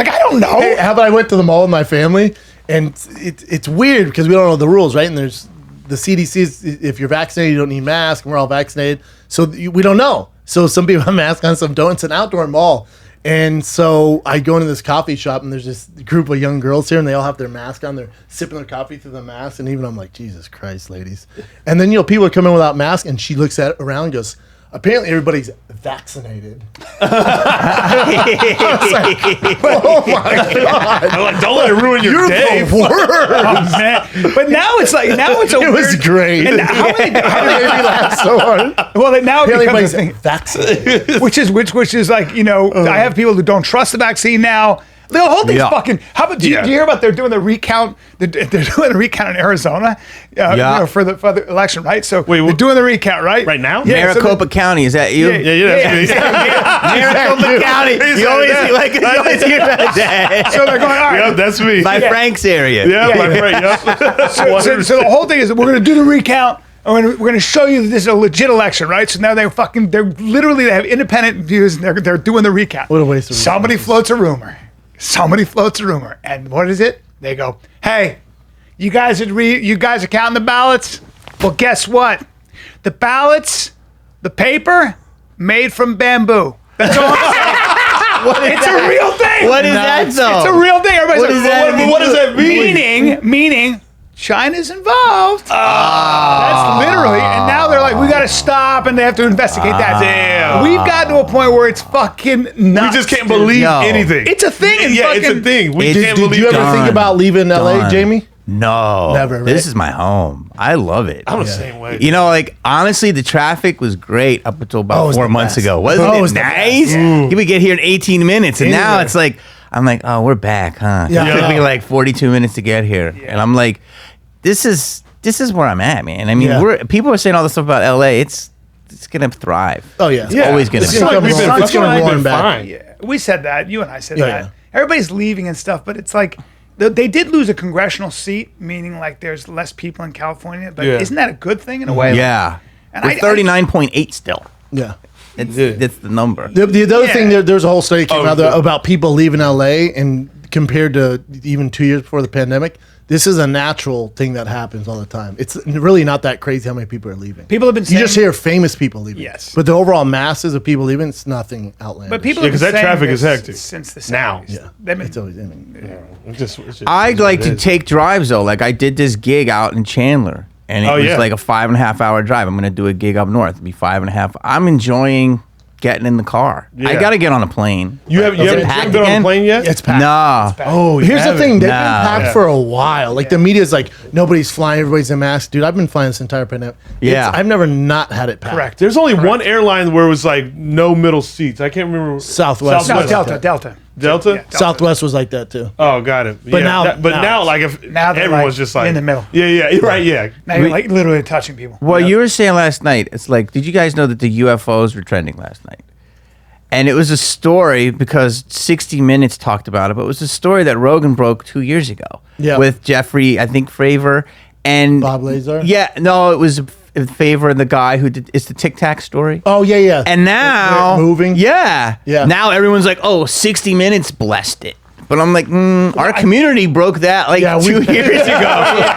I don't know. Hey, how about I went to the mall with my family, and it's weird because we don't know the rules, right? And there's the CDC is, if you're vaccinated, you don't need masks, and we're all vaccinated, so we don't know. So some people have masks on, some don't. It's an outdoor mall. And so I go into this coffee shop, and there's this group of young girls here, and they all have their mask on. They're sipping their coffee through the mask, and even I'm like, Jesus Christ, ladies. And then, people are coming without masks, and she looks around and goes, apparently everybody's vaccinated. I was like, oh my God. I'm like, don't let it ruin your You're day. the worst. Oh, man. But now it's like, it's a It was weird- great. And how many, It made me laugh so hard. well, now it Apparently becomes everybody's a thing. vaccinated. which is like, I have people who don't trust the vaccine now. The whole thing's Yeah. fucking. How about? Do you hear about they're doing the recount? They're doing the recount in Arizona. For the election, right? So they're doing the recount, right? Right now? Yeah. Maricopa County, is that you? Maricopa County. You always hear about that. So they're going, all right. Yep, that's me. By Frank's area. my friend. Yep. So the whole thing is we're going to do the recount. And we're going to show you that this is a legit election, right? So now they have independent views, and they're doing the recount. What a waste of Somebody floats a rumor. And what is it? They go, hey, you guys are counting the ballots? Well, guess what? The ballots, the paper, made from bamboo. That's all I'm saying. It's a real thing. What is that, though? It's a real thing. Everybody's What like, does that mean? What does that mean? Meaning China's involved. That's literally, and now they're like, we got to stop, and they have to investigate that. Damn. We've gotten to a point where it's fucking nuts. We just can't believe No. anything. It's a thing. It's a thing. We It's- can't Did believe you ever Done. think about leaving LA, Done. Jamie? No. Never, right? This is my home. I love it. I'm the same way. You know, like, honestly, the traffic was great up until Oh, it about was 4 the months best. ago. Wasn't Oh, it it was the nice? best. You would get here in 18 minutes, and now Anywhere. it's like, I'm like, oh, we're back, huh? Yeah. It took me like 42 minutes to get here. And I'm like, this is where I'm at, man. I mean, Yeah. people are saying all this stuff about LA. It's gonna thrive. Oh, yeah. It's always gonna It's be. gonna come We've been- roaring- it's it's gonna been roaring back. fine. Yeah, we said that. You and I said Yeah, that. yeah. Everybody's leaving and stuff, but it's like they did lose a congressional seat, meaning like there's less people in California. But Yeah. isn't that a good thing in a way? Yeah. And We're 39.8 still. Yeah. That's the number. The other Yeah. thing, there's a whole study came Oh, out there good. about people leaving LA, and compared to even 2 years before the pandemic, this is a natural thing that happens all the time. It's really not that crazy how many people are leaving. People have been You saying, just hear famous people leaving. Yes. But the overall masses of people leaving, it's nothing outlandish. but people Yeah, have 'cause been that saying traffic this is hectic. since the 70s. Now. Yeah. They've been- It's always, I mean, It's just I'd like it to is. take drives though. Like I did this gig out in Chandler, and it Oh, was yeah. like a 5.5 hour drive. I'm gonna do a gig up north. It'll be 5.5. I'm enjoying getting in the car. I Yeah. got to get on a plane. You Is it haven't packed been on a again? plane yet? it's packed. Nah. Oh, you Here's the haven't. thing, they've Nah. been packed Yeah. for a while. Like the media's like, nobody's flying, everybody's in masks. Dude, I've been flying this entire pandemic. Yeah. I've never not had it packed. Correct. There's only one airline where it was like no middle seats. I can't remember. Southwest. No, was like Delta. that. Delta. Delta? Yeah, Delta. Southwest was like that too. Oh, got it. But Yeah, now- that- now- like if Now they're everyone's like just like in the middle. Yeah, right. Yeah. Now you're like literally touching people. Well, you were saying last night, it's like, did you guys know that the UFOs were trending last night? And it was a story because 60 Minutes talked about it, but it was a story that Rogan broke 2 years ago Yeah. with Jeffrey, I think, Fravor. And Bob Lazar? Yeah, no, it was Favor and the guy who did, it's the Tic Tac story. Oh yeah, yeah. And now, moving. Yeah. Yeah. Now everyone's like, oh, 60 Minutes blessed it. But I'm like, our community broke that like Yeah, 2 years ago.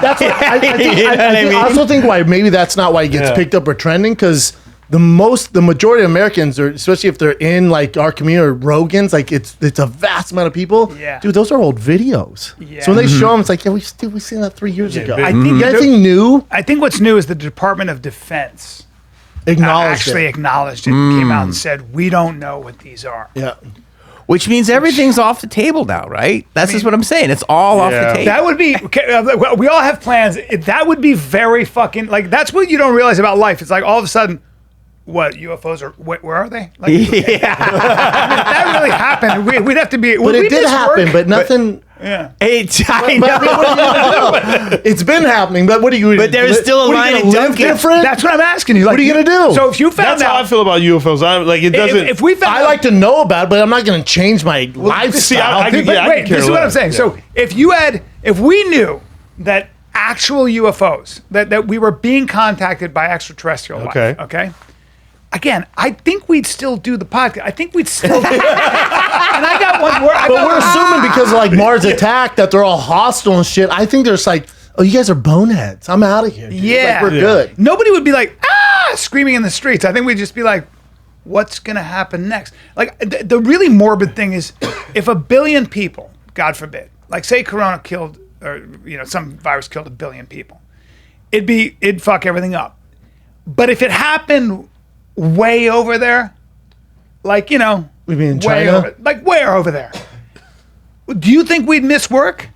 That's what, I think. You know what I mean? I also think why maybe that's not why it gets Yeah. picked up or trending because the majority of Americans are, especially if they're in like our community or Rogan's, like it's a vast amount of people. Yeah. Dude, those are old videos. Yeah. So when they show them, it's like, yeah, we seen that 3 years ago. big- I think anything new? I think what's new is the Department of Defense Acknowledge actually it. acknowledged it and came out and said, we don't know what these are. Yeah. Which means everything's off the table now, right? That's just what I'm saying. It's all off Yeah. the table. That would be, we all have plans. That would be very fucking, like, that's what you don't realize about life. It's like all of a sudden, what, UFOs are, where are they? Like, yeah. if that really happened, we'd have to be, But it did happen, but nothing. yeah. I But know. what are you gonna do? It's been happening, but what are you? But there's still a what are line you of gonna live Dunkin'. different. That's what I'm asking you. Like, What are you gonna do? So if you found That's how I out, feel about UFOs. I'm like it doesn't. if we found I out, like to know about it, but I'm not going to change my lifestyle. see, I But could- yeah, I wait, care this is what I'm less. saying. Yeah. So if we knew that actual UFOs, that we were being contacted by extraterrestrial Okay. life, okay? Again, I think we'd still do the podcast. I think we'd still do it. And I got one more. But we're assuming because of like Mars attack that they're all hostile and shit. I think there's like, oh, you guys are boneheads. I'm out of here. Dude. Yeah. Like, we're Yeah. good. Nobody would be like, screaming in the streets. I think we'd just be like, what's going to happen next? Like, the really morbid thing is if 1 billion people, God forbid, like say Corona killed, or, some virus killed 1 billion people, it'd fuck everything up. But if it happened way over there, like, We mean way China? over, like where over there, do you think we'd miss work?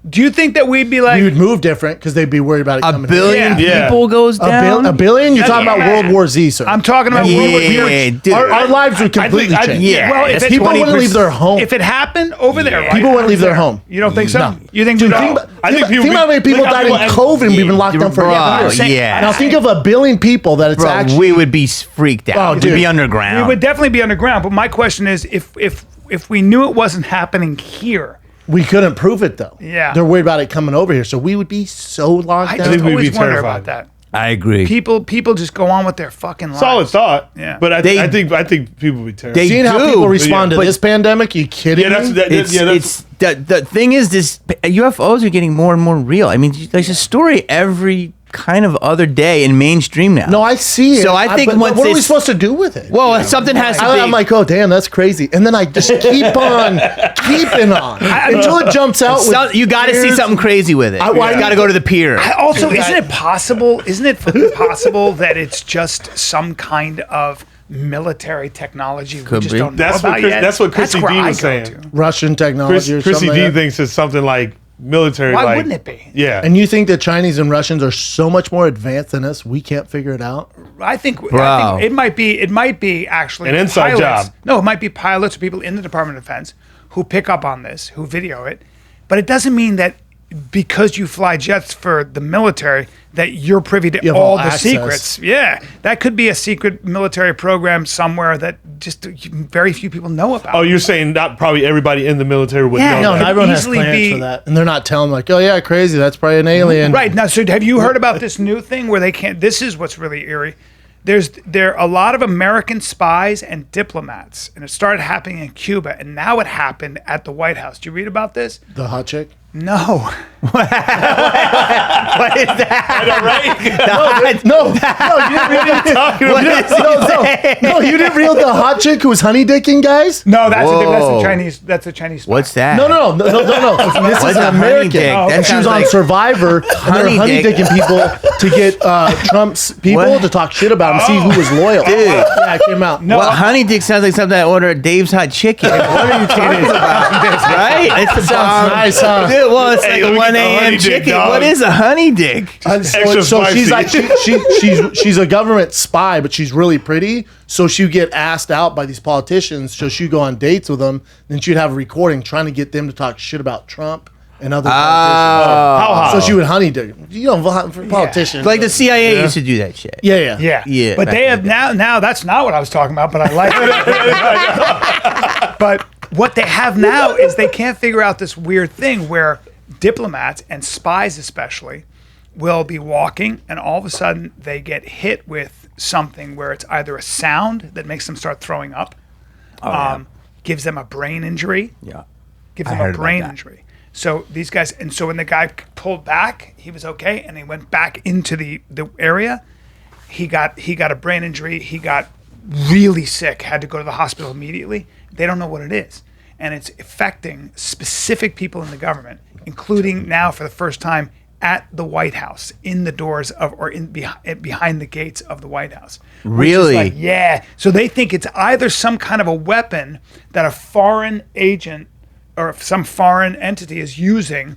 Do you think that we'd be like, We would move different because they'd be worried about it A coming billion here. Yeah. people goes down. A billion? You're talking Yeah. about World War Z, sir. I'm talking about Yeah, dude. Our lives would completely I- change. Yeah. Well, if that's People wouldn't 20%. leave their home. if it happened over there, right? People wouldn't leave their there. home. You don't think so? No. You think Dude, we think don't? about, I think think people about how many people look how died in people- COVID and we've been locked down for Bro, years. yeah. Now think of a billion people that it's Bro, actually. we would be freaked out. Oh, We'd dude. be underground. We would definitely be underground. But my question is, if we knew it wasn't happening here, We couldn't prove it though. Yeah. They're worried about it coming over here, so we would be so locked I down. just we'd always be wonder terrified. about that. I agree. People just go on with their fucking lives. Solid thought. Yeah. But I They- think people would be terrified. They Seeing how do, people respond to but- this pandemic, you kidding Yeah, that's me? that, It's, yeah, that's the thing is, this UFOs are getting more and more real. I mean, there's a story every kind of other day in mainstream now. No, I see it. So I think but once what are they we s- supposed to do with it? well, something has to be. I'm like, oh damn, that's crazy, and then I just keep on keeping on until it jumps out. You got to see weird- something crazy with it. I- well, I You got to need- go to the pier. Also, isn't it possible? Isn't it fucking possible that it's just some kind of military technology we Could just be. don't know That's about what Chris- yet? that's what Chrissy where D I was go saying. to. Russian technology or Chrissy something. D like that. thinks it's something like military. Why like, wouldn't it be? Yeah. And you think the Chinese and Russians are so much more advanced than us? We can't figure it out. I think Bro. it might be actually An inside pilots. job. No, it might be pilots or people in the Department of Defense who pick up on this, who video it. But it doesn't mean that because you fly jets for the military that you're privy to You have all all the access. secrets. Yeah, that could be a secret military program somewhere that just very few people know about. Oh, you're saying not probably everybody in the military would Yeah, know No, that. and everyone has easily plans be- for that, and they're not telling like, oh yeah, crazy, that's probably an alien. Right now, so have you heard about this new thing where they can't? This is what's really eerie. There are a lot of American spies and diplomats, and it started happening in Cuba, and now it happened at the White House. Did you read about this? The hot chick. No. What is that? No, you didn't read What is he saying? No, you didn't read the hot chick who was honey dicking guys. No, that's Whoa. a Chinese. That's a Chinese. Spy. What's that? No. This What's is a an honey American. dick? Oh, That And she was sounds on like Survivor, and they honey were honey dick. dicking people to get Trump's people What? to talk shit about him, see who was loyal. Dude. Yeah, it came out. No. Well, honey dick sounds like something I order at Dave's Hot Chicken. What are you talking about? Right? It's the Sounds nice, huh? Dude, well, it's Hey, like let a me 1 get the honey a.m. dick, chicken. dog. What is a honey dick? And so, Extra so she's spicy. like she's a government spy, but she's really pretty. So she'd get asked out by these politicians. So she'd go on dates with them. Then she'd have a recording trying to get them to talk shit about Trump and other politicians. How hot? So she would honey dick. You know, for politicians. Like the CIA used to do that shit. Yeah. Yeah. But back they in have the now that's not what I was talking about, but I like it. But what they have now is they can't figure out this weird thing where diplomats and spies especially will be walking and all of a sudden they get hit with something where it's either a sound that makes them start throwing up, gives them a brain injury, gives them a heard about brain that. injury. So these guys, and so when the guy pulled back, he was okay, and he went back into the area. He got a brain injury. He got really sick. Had to go to the hospital immediately. They don't know what it is, and it's affecting specific people in the government, including now for the first time at the White House, in the doors of or in behind the gates of the White House. Which is Really? like, yeah. So they think it's either some kind of a weapon that a foreign agent or if some foreign entity is using,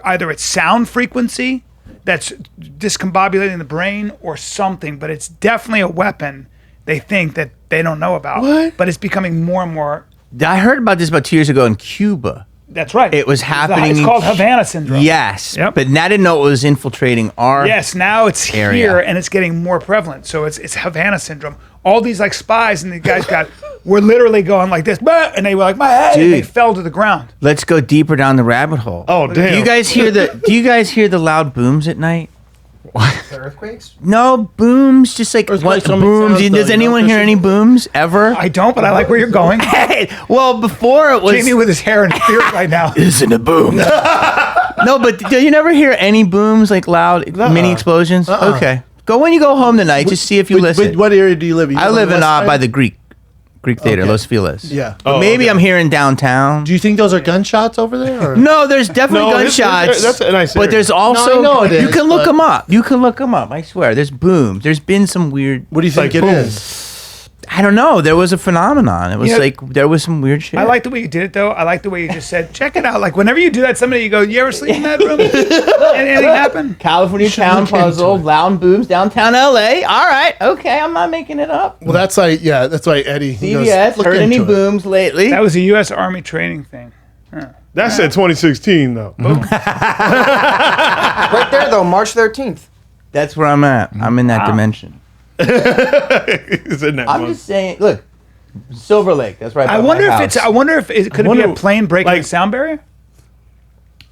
either its sound frequency that's discombobulating the brain or something, but it's definitely a weapon they think that they don't know about. What? But it's becoming more and more. I heard about this about 2 years ago in Cuba. That's right. It was happening. It's called Havana Syndrome. Yes. Yep. But I didn't know it was infiltrating our. Yes, now it's Area. here and it's getting more prevalent. So it's Havana Syndrome. All these like spies and the guys were literally going like this, "Bah," and they were like, "My head," and they Dude. fell to the ground. Let's go deeper down the rabbit hole. Oh, damn. Do you guys hear the loud booms at night? The earthquakes? No booms, just like Earthquakes what don't make booms? sounds, Does though, anyone you know, hear any booms ever? I don't, but I like where you're going. Hey, well, before it was Jamie with his hair in fear right now. isn't a boom. No, but do you never hear any booms like loud mini explosions? Okay, go when you go home tonight. Just see if you listen. What area do you live in? You I on live the in west side? by the Greek Theater, Okay. Los Feliz. Yeah. But Oh, maybe okay. I'm hearing downtown. Do you think those are gunshots over there? Or? No, there's definitely No, it's- gunshots. that's a nice but area. there's also No, I know it you is, can look but- them up. You can look them up. I swear, there's booms. There's been some weird. What do you think like it boom. is? I don't know. There was a phenomenon. It was Yeah. like there was some weird shit. I like the way you did it, though. I like the way you just said, check it out. Like, whenever you do that, somebody, you go, you ever sleep in that room? Anything happen? California Town look into Puzzle, it. Lounge Booms, downtown LA. All right, okay, I'm not making it up. Well, that's like that's why Eddie. he goes, CBS, "Look heard any into it." booms lately? That was a U.S. Army training thing. That said 2016 though. Right there, though, March 13th. That's where I'm at. I'm in that dimension. It's in that I'm month. just saying. Look, Silver Lake. That's right. I by wonder my if house. it's. I wonder if it could it be wonder, a plane breaking like- the sound barrier.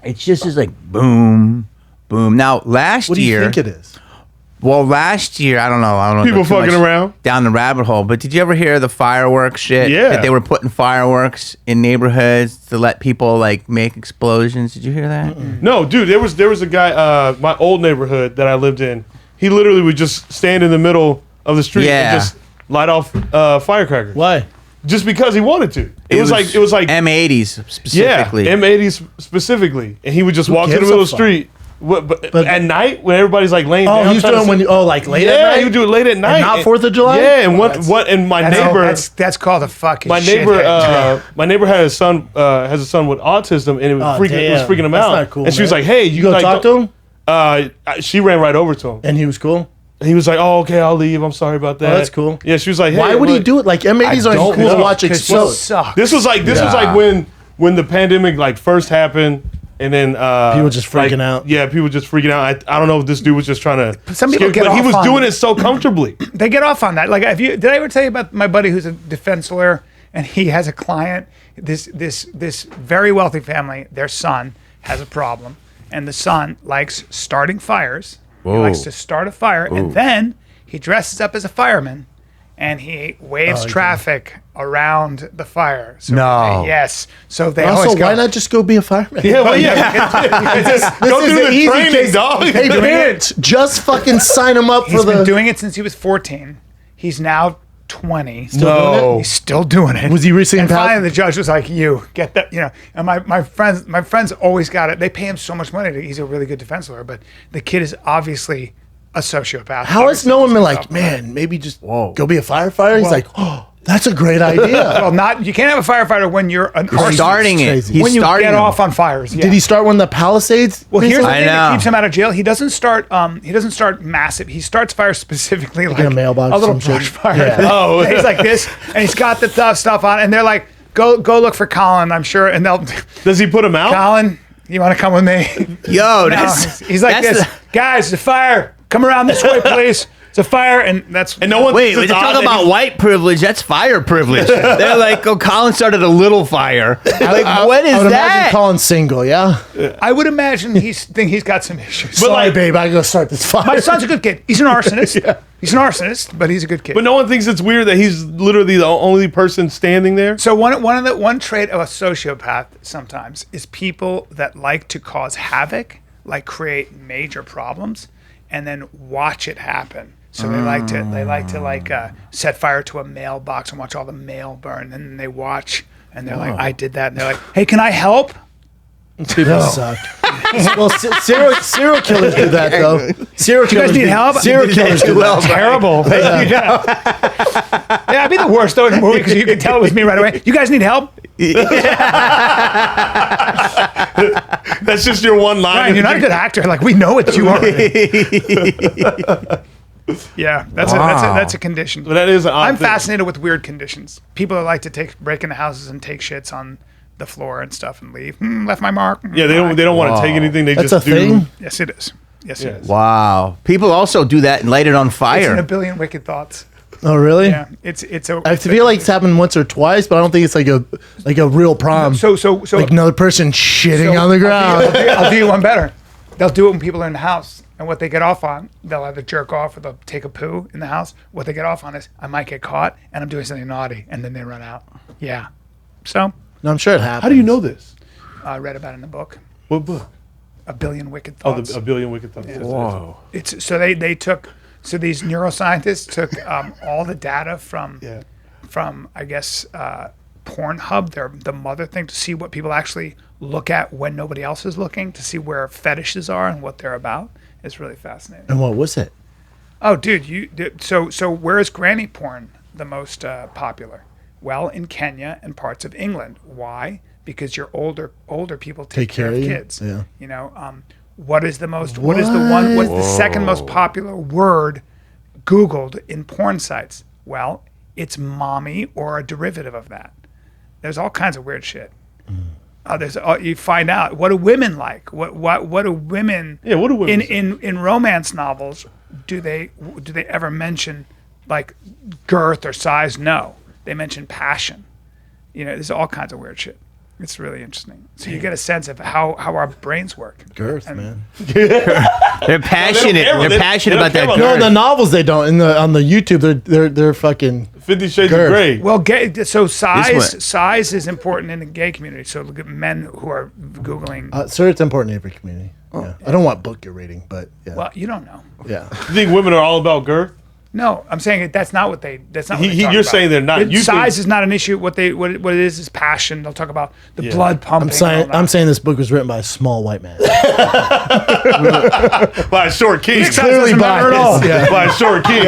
It's just is like boom, boom. Now last What do you year, think it is? well, last year I don't know. People go too fucking much around? down the rabbit hole. But did you ever hear the fireworks shit? Yeah. That they were putting fireworks in neighborhoods to let people like make explosions. Did you hear that? No, dude, there was a guy, my old neighborhood that I lived in. He literally would just stand in the middle of the street Yeah. and just light off firecrackers. Why? Just because he wanted to. It was like M80s specifically. yeah, M80s specifically, and he would just walk to the gives middle a of the street. But But- at night when everybody's like laying down. Oh, he's trying to doing when sleep- like late at yeah, night. he would do it late at night, not 4th of July? Yeah, and and my That's, neighbor, that's called a fucking. my neighbor, shithead. my neighbor had a son, has a son with autism, and it was Oh, freaking damn. him That's out. not cool, and she was man. like, "Hey, You go like, talk to him, She ran right over to him. and he was cool. He was like, "Oh, okay, I'll leave. I'm sorry about that." Oh, that's cool. Yeah, she was like, hey, Why would he look, do it? Like M80s I are don't cool to know. watch 'Cause explode. you suck. This was like when the pandemic like first happened, and then People just freaking out. Yeah, people just freaking out. I don't know if this dude was just trying to. Some people get but he off was on doing it. it so comfortably. They get off on that. Like, did I ever tell you about my buddy who's a defense lawyer, and he has a client, this very wealthy family, their son has a problem, and the son likes starting fires. He likes to start a fire, and then he dresses up as a fireman, and he waves traffic around the fire. So No. yes. So they Also, always go. why not just go be a fireman? Yeah, well, yeah. Go is through the the easy training, case. dog. Hey, parents, just fucking sign him up He's for been the. doing it since he was 14. He's now 20. No. He's still doing it. Was he recently And passed? finally, the judge was like, "You get that, you know." And my friends always got it. They pay him so much money. He's a really good defense lawyer, but the kid is obviously a sociopath. How has Obviously no one been just like, man, maybe just go be a firefighter? He's Well- like, oh, that's a great idea. Well, not you can't have a firefighter when you're an arsonist. starting it. crazy. He's when you starting get them. off on fires. Yeah. Did he start when the Palisades? Well, here's the I thing that know. keeps him out of jail. He doesn't start. He doesn't start massive. He starts fires specifically like a mailbox a little or some brush shit? fire. Yeah. Oh. And he's like this, and he's got the tough stuff on, and they're like, "Go look for Colin." I'm sure, and they'll, Does he put him out? Colin, you want to come with me? Yo, No, that's he's like that's this, guys. The fire, come around this way, please. It's a fire, and that's And no one. Wait, thinks they it's talk odd that about he's- white privilege. That's fire privilege. They're like, oh, Colin started a little fire. Like, what is I would that? imagine Colin single, yeah? I would imagine he's got some issues. Sorry, like- babe, I gotta start this fire. My son's a good kid. He's an arsonist. He's an arsonist, but he's a good kid. But no one thinks it's weird that he's literally the only person standing there. So one trait of a sociopath sometimes is people that like to cause havoc, like create major problems, and then watch it happen. So they like to set fire to a mailbox and watch all the mail burn, and then they watch and they're like, I did that, and they're like, hey, can I help? People suck. Well, serial killers do that, though. Serial You guys killers need help? Serial killers do that. Terrible. Yeah, I'd be the worst though in the movie because you could tell it was me right away. You guys need help? That's just your one line. Ryan, you're not a good actor. Like, we know it's you already. Yeah, that's a condition. But that is an odd I'm thing. fascinated with weird conditions. People that like to break into houses and take shits on the floor and stuff and leave. Left my mark. Yeah, they don't want to take anything. They That's just a do. thing? Yes, it is. Yes, it is. Wow. People also do that and light it on It's in fire. a billion wicked thoughts. Oh, really? Yeah, it's a. I feel like it's happened once or twice, but I don't think it's like a real problem. so like another person shitting so on the ground. I'll do you one better. They'll do it when people are in the house, and what they get off on, they'll either jerk off or they'll take a poo in the house. What they get off on is, I might get caught, and I'm doing something naughty, and then they run out. Yeah. So No, I'm sure it happens. How do you know this? I read about it in the book, What book? A Billion Wicked Oh, Thoughts. A Billion Wicked Thoughts. Whoa. It's so they took these neuroscientists took all the data from I guess Pornhub, the mother thing, to see what people actually look at when nobody else is looking, to see where fetishes are and what they're about. It's really fascinating. And what was it? Oh, dude, so where is granny porn? popular? Well, in Kenya and parts of England. Why? Because your older people take care of you? kids. Yeah. You know, what is the second most popular word Googled in porn sites? Well, it's mommy or a derivative of that. There's all kinds of weird shit. You find out, what do women like? What do women? Yeah, what do women in romance novels? Do they ever mention like girth or size? No, they mention passion. You know, there's all kinds of weird shit. It's really interesting. So you get a sense of how our brains work. Girth, man. They're passionate. They're passionate about that. No, in girth. the novels they don't. On the YouTube, they're fucking 50 Shades Girth. of Grey. Well, so one. size is important in the gay community. So look at men who are Googling. sir, it's important in every community. Yeah. I don't want book your rating, but yeah. Well, you don't know. Yeah. You think women are all about girth? No, I'm saying that's not what they. That's not. What they talk You're about. saying they're not. You Size think- is not an issue. What it is passion. They'll talk about the blood pumping. I'm saying this book was written by a small white man. By a short king. Clearly biased. Yeah. By a short king.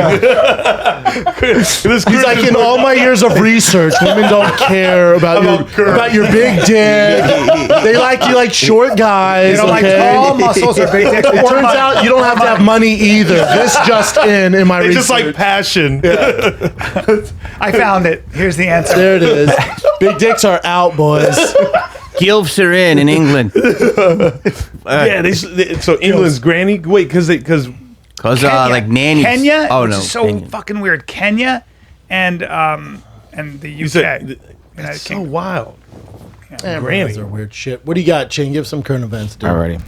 He's like, in all my years of research, women don't care about your big dick. They like you like short guys. They don't like okay? tall muscles or big dicks. It turns out you don't have to have money either. This just in my It's research. just like passion. I found it. Here's the answer. There it is. Big dicks are out, boys. Gilfs are in England. So England's granny. Wait, because Cause like nannies. Kenya. Oh which no. is so Kenya. fucking weird. Kenya and the UK. said- United that's so Kingdom. wild. Grannies are weird shit. What do you got, Shane? Give some current events, dude. Alrighty.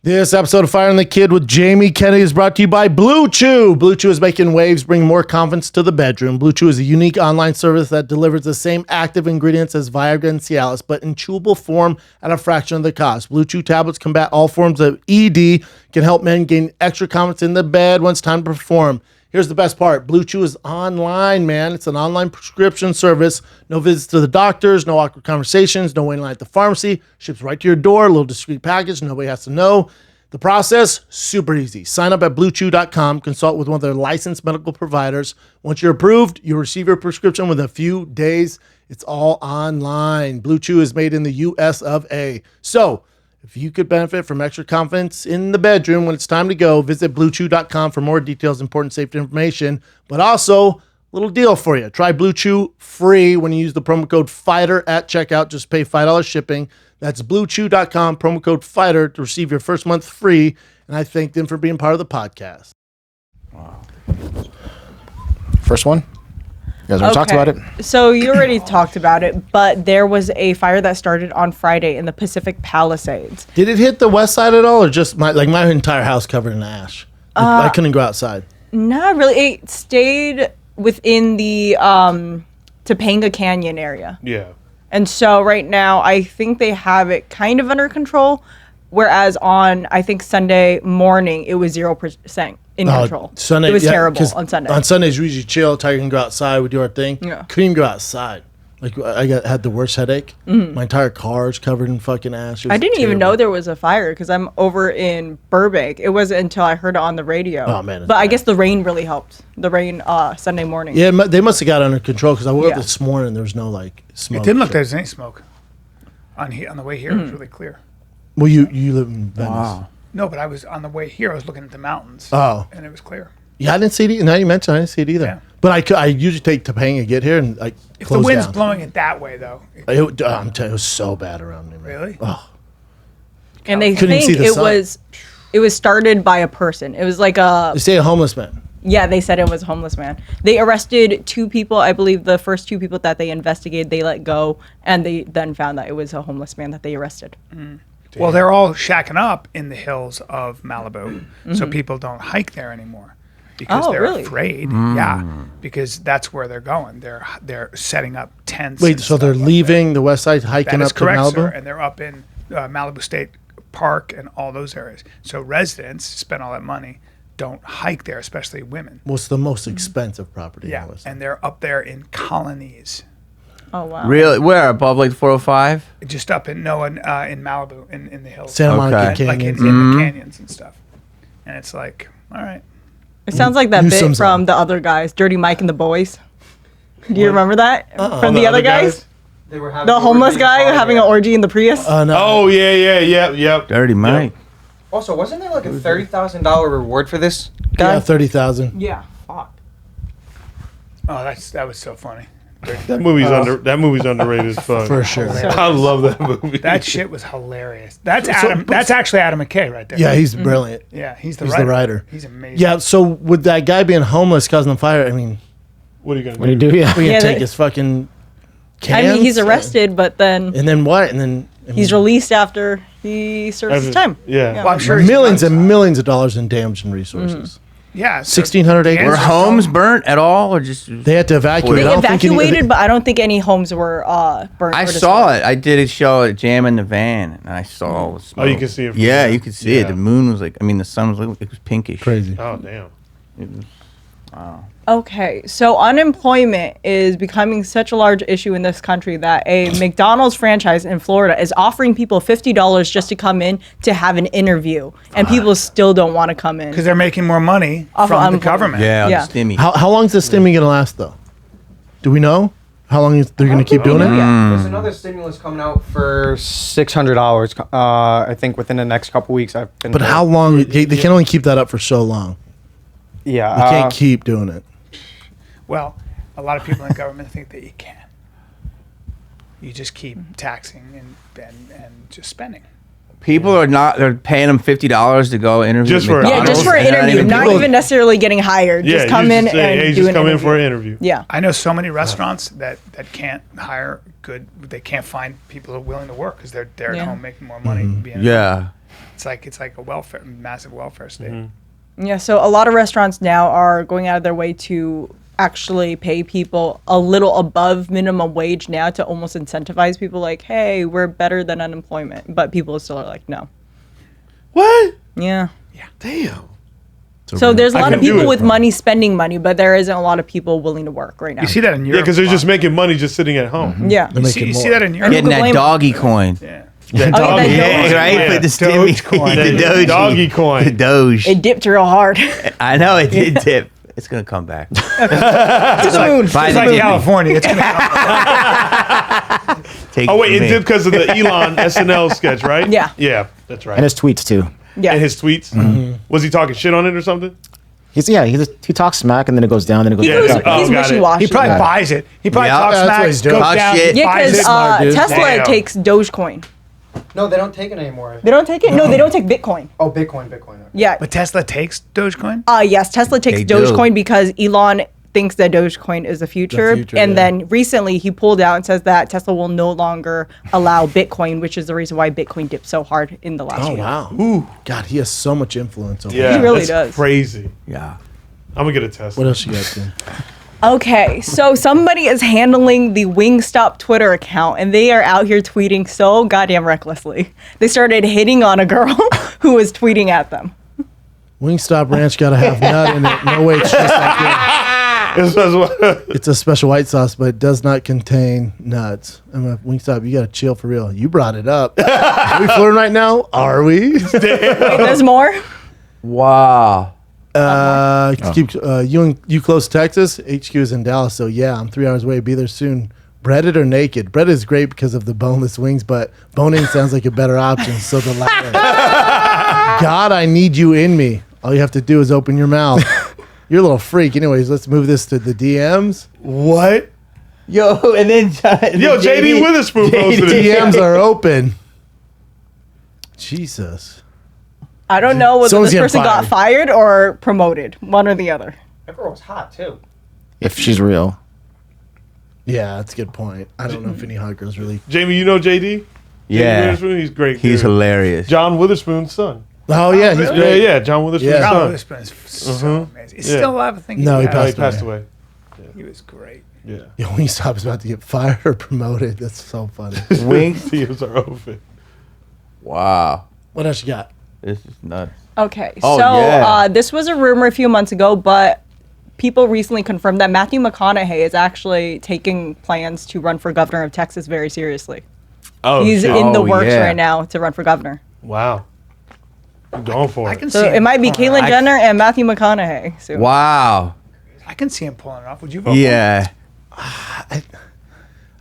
This episode of Fire and the Kid with Jamie Kennedy is brought to you by Blue Chew. Blue Chew is making waves, bring more confidence to the bedroom. Blue Chew is a unique online service that delivers the same active ingredients as Viagra and Cialis, but in chewable form at a fraction of the cost. Blue Chew tablets combat all forms of ED, can help men gain extra confidence in the bed when it's time to perform. Here's the best part. Blue Chew is online, man. It's an online prescription service. No visits to the doctors, no awkward conversations, no waiting line at the pharmacy. Ships right to your door, a little discreet package. Nobody has to know. The process, super easy. Sign up at bluechew.com. Consult with one of their licensed medical providers. Once you're approved, you'll receive your prescription within a few days. It's all online. Blue Chew is made in the US of A. So, if you could benefit from extra confidence in the bedroom when it's time to go, visit bluechew.com for more details, important safety information. But also, little deal for you. Try Blue Chew free when you use the promo code FIGHTER at checkout. Just pay $5 shipping. That's bluechew.com, promo code FIGHTER to receive your first month free. And I thank them for being part of the podcast. First one? You guys already talked about it? So you already talked about it, but there was a fire that started on Friday in the Pacific Palisades. Did it hit the west side at all, or just my entire house covered in ash? I couldn't go outside. Not really. It stayed within the Topanga Canyon area. Yeah. And so right now, I think they have it kind of under control, whereas on, I think, Sunday morning, it was 0% in control. Sunday, it was terrible 'cause on Sunday. On Sundays, we usually chill. Tiger can go outside. We do our thing. Yeah. Couldn't even go outside. Like, had the worst headache. My entire car is covered in fucking ash. It was I didn't even know terrible. there was a fire because I'm over in Burbank. It wasn't until I heard it on the radio. Oh, man, it's But I bad. guess the rain really helped. The rain Sunday morning. Yeah, they must have got it under control because I woke Yeah. up this morning and there was no, like, smoke. It didn't look like there was any smoke. On the way here, it was really clear. Well, you live in Venice. No, but I was on the way here. I was looking at the mountains. Oh. And it was clear. Yeah, I didn't see it. Now you mentioned I didn't see it either. Yeah. But I usually take Topanga to get here and like If the close wind's down. blowing it that way, though, I'm telling you, it was so bad around me. Man. really? Oh, And they Couldn't even think see the sun. it was started by a person. It was like a they say a homeless man. yeah, they said it was a homeless man. They arrested 2 people. I believe the first 2 people that they investigated, they let go, and they then found that it was a homeless man that they arrested. Well, they're all shacking up in the hills of Malibu, so people don't hike there anymore because Oh, they're really? afraid. Yeah, because that's where they're going. They're setting up tents. Wait, and so they're stuff like leaving the west side, hiking That is up to correct, Malibu? sir. And they're up in Malibu State Park and all those areas. So residents spend all that money, don't hike there, especially women. What's the most expensive property? Yeah, in the west side? and they're up there in colonies, Oh wow. Really? Where? Above like 405? just up in Malibu in the hills, Santa Monica Okay. like Canyon. in the canyons and stuff. And it's like, all right. It sounds like that bit Newsom's from on. the other guys, Dirty Mike and the Boys. Do you remember that from The the other other guys? They were having The homeless guy having an orgy in the Prius. No. Oh yep. Dirty Mike. Also, wasn't there like a $30,000 reward for this guy? Yeah, 30,000. Yeah. Fuck. Oh, that was so funny. That movie's underrated as fuck. For sure. I love that movie. That shit was hilarious. That's Adam. That's actually Adam McKay right there. Yeah, he's brilliant. Yeah, he's the He's writer. the writer. He's amazing. Yeah, so with that guy being homeless causing the fire, I mean, What are you gonna What do do? you do? Yeah. we Yeah, can take they- his fucking I cans. mean, he's arrested, but then And then what? And then I he's mean, released after he serves his time. Yeah. Well, I'm sure he's millions done and millions of dollars in damage and resources. Yeah, so 1,600 acres. Were homes burnt at all, or just? They had to evacuate. They I don't think any- evacuated, but I don't think any homes were burnt. I or saw destroyed. it. I did a show at Jam in the Van, and I saw all the smoke. Oh, you can see it from Yeah, there. you could see it. Yeah. The moon was like, I mean, the sun was like, it was pinkish. Crazy. Oh damn. It was, wow. Okay, so unemployment is becoming such a large issue in this country that a McDonald's franchise in Florida is offering people $50 just to come in to have an interview, and people still don't want to come in. because they're making more money Off of from the unemployment. government. Yeah, Yeah. the stimmy. How long is this stimmy going to last, though? Do we know how long they're going to keep doing it? There's another stimulus coming out for $600. I think within the next couple weeks. I've been. But told. how long? They can only keep that up for so long. Yeah. They can't keep doing it. Well, a lot of people in government think that you can. You just keep taxing and just spending. People are not. They're paying them $50 to go interview. Just at for- Yeah, McDonald's. just for an They're not interview, even not people- even necessarily getting hired. Yeah. Just come you in just say, and hey, do just an come in interview. for an interview. Yeah. I know so many restaurants that can't hire good. They can't find people who are willing to work because they're Yeah. at home making more money. Being Yeah. it's like a massive welfare state. Yeah, so a lot of restaurants now are going out of their way to actually pay people a little above minimum wage now to almost incentivize people like, hey, we're better than unemployment. But people still are like, no. What? Yeah. Damn. So there's a I lot of couldn't do people it, with bro. money spending money, but there isn't a lot of people willing to work right now. You see that in Yeah, Europe. because they're a just lot. making money just sitting at home. Yeah. They're You see, making you more. see that in Europe. Getting that blame- doggy coin. Yeah. That Oh, doggy yeah, coin. right? Yeah. With the stimmy. Dogecoin. The The Doge. doggy The coin. Doge. It dipped real hard. I know it did dip. It's gonna come back. To the moon. By It's the like moon. California. It's gonna come. Take Oh wait, it it from me. did because of the Elon SNL sketch, right? Yeah. Yeah, that's right. And his tweets too. Yeah. And his tweets. Was he talking shit on it or something? He talks smack and then it goes down, then it goes He back goes, up. Oh, he's got it. wishy-washy. He probably buys it. He probably Yeah. talks Yeah, that's what smack, he's doing. goes Talk down, shit. Yeah, buys because it. Smart dude. Tesla Damn. takes Dogecoin. No, they don't take it anymore. They don't take it? No, they don't take Bitcoin. Oh, Bitcoin. Yeah. But Tesla takes Dogecoin. Yes, Tesla takes They do. Dogecoin because Elon thinks that Dogecoin is the future. future, and yeah. then recently he pulled out and says that Tesla will no longer allow Bitcoin, which is the reason why Bitcoin dipped so hard in the last Oh year. wow. Ooh. God, he has so much influence over. Yeah, He really that's does. Crazy. Yeah. I'm gonna get a test. What else you got, Tim? Okay, so somebody is handling the Wingstop Twitter account and they are out here tweeting so goddamn recklessly. They started hitting on a girl who was tweeting at them. Wingstop Ranch got to have nut in it. No way, it's just like it's a special white sauce, but it does not contain nuts. I'm like, Wingstop, you got to chill for real. You brought it up. Are we flirting right now? Are we? Wait, there's more? Wow. You close Texas. HQ is in Dallas, so yeah, I'm 3 hours away. Be there soon. Breaded or naked? Breaded is great because of the boneless wings, but bone-in sounds like a better option. So the latter. God, I need you in me. All you have to do is open your mouth. You're a little freak. Anyways, let's move this to the DMs. What? Yo, and then Yo, JD Witherspoon posted it. DMs are open. Jesus. I don't know whether Someone's this getting person got fired or promoted, one or the other. That girl was hot too. If she's real. Yeah, that's a good point. I don't know if any hot girls really. Jamie, you know JD? JD Yeah. Witherspoon? He's great. He's dude. hilarious. John Witherspoon's son. Oh yeah, he's Yeah, great. yeah, John Witherspoon's Yeah. John son. Witherspoon's so amazing. He's Yeah. still alive, I think. No, he No, he passed passed away. away. He was great. Yeah. Yo, Wingstop's about to get fired or promoted. That's so funny. Wings. DMs are open. Wow. What else you got? This is nuts. Okay, Oh, so yeah. this was a rumor a few months ago, but people recently confirmed that Matthew McConaughey is actually taking plans to run for governor of Texas very seriously. Oh, He's shit. in the Oh, works yeah. right now to run for governor. Wow. I'm going for I it. can So see it might be pulling Caitlyn off. Jenner and Matthew McConaughey. So. Wow. I can see him pulling it off. Would you vote? Yeah.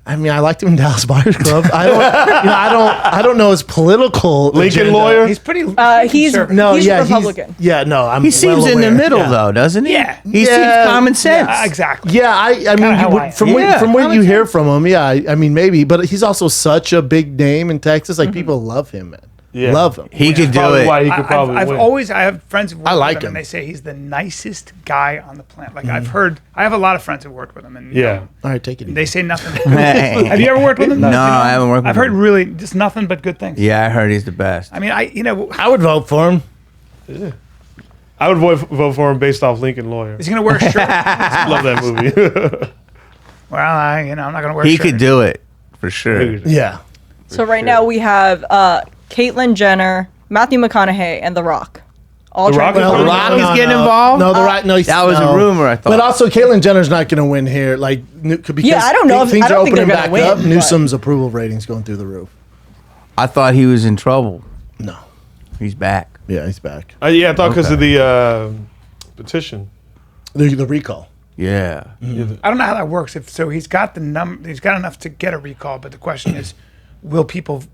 I mean, I liked him in Dallas Buyers Club. I don't know his political Lincoln agenda. lawyer? He's pretty. He's conservative. No, he's yeah, Republican. I'm. He seems well in the aware. middle, Yeah. though, doesn't he? Yeah. He seems Yeah. common sense. Exactly. Yeah, I mean, how I am. from Yeah, what you common hear sense. from him, yeah, I mean, maybe, but he's also such a big name in Texas. Like people love him, man. Yeah. Love him. He could do Probably it. why he could probably I've win. always I have friends who've worked I like with him, him. and they say he's the nicest guy on the planet. Like I've heard, I have a lot of friends who've worked with him, and you Yeah. know, All right, take it easy. they say nothing. Have you ever worked with him? No, I haven't worked with I've heard him. really just nothing but good things. Yeah, I heard he's the best. I mean, I would vote for him. I would vote for him based off Lincoln Lawyer. is he gonna wear a shirt? Love that movie. Well, I'm not gonna wear. a He shirt. could do it for sure. Yeah. So right now we have Caitlyn Jenner, Matthew McConaughey, and The Rock. All The trying Rock to is- vote. The Rock is getting involved? No, the Rock. No, That was a rumor, I thought. But also, Caitlyn Jenner's not going to win here. Like, because Yeah, I don't know if- things I don't are think opening they're back gonna win, up. but- Newsom's approval ratings going through the roof. I thought he was in trouble. No. He's back. Yeah, he's back. Yeah, I thought because Okay. of the petition. The recall. Yeah. I don't know how that works. If so, he's got he's got enough to get a recall. But the question is, will people?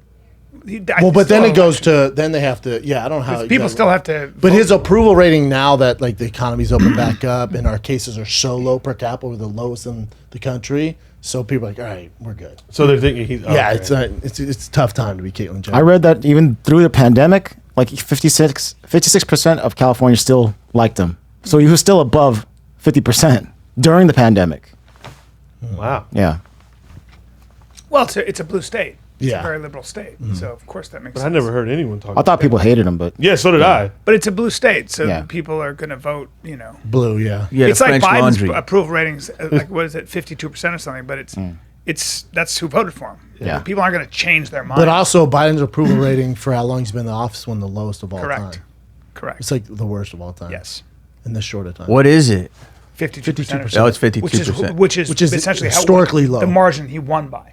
Well, but then it goes to then they have to. Yeah, I don't know how People still have to. But his approval rating now that like the economy's opened back up and our cases are so low per capita, we're the lowest in the country. So people are like, all right, we're good. So they're thinking he's. Yeah, okay. it's a tough time to be Caitlyn Jenner. I read that even through the pandemic, like 56% of California still liked him. So he was still above 50% during the pandemic. Wow. Yeah. Well, it's a blue state. It's Yeah. a very liberal state. So of course that makes But I sense. never heard anyone talk. I thought people hated him, but Yeah, so did I. But it's a blue state, so Yeah. people are going to vote. You know, Blue, yeah. Yeah, it's the like French Biden's Laundry. approval ratings. Like what is it, 52% or something? But it's that's who voted for him. Yeah. People aren't going to change their mind. But also Biden's approval rating for how long he's been in the office one of the lowest of all correct, time. correct. It's like the worst of all time. Yes, In this short of time. What is it? 52%. Oh, it's 52%. Which is Which is essentially historically low. the margin he won by.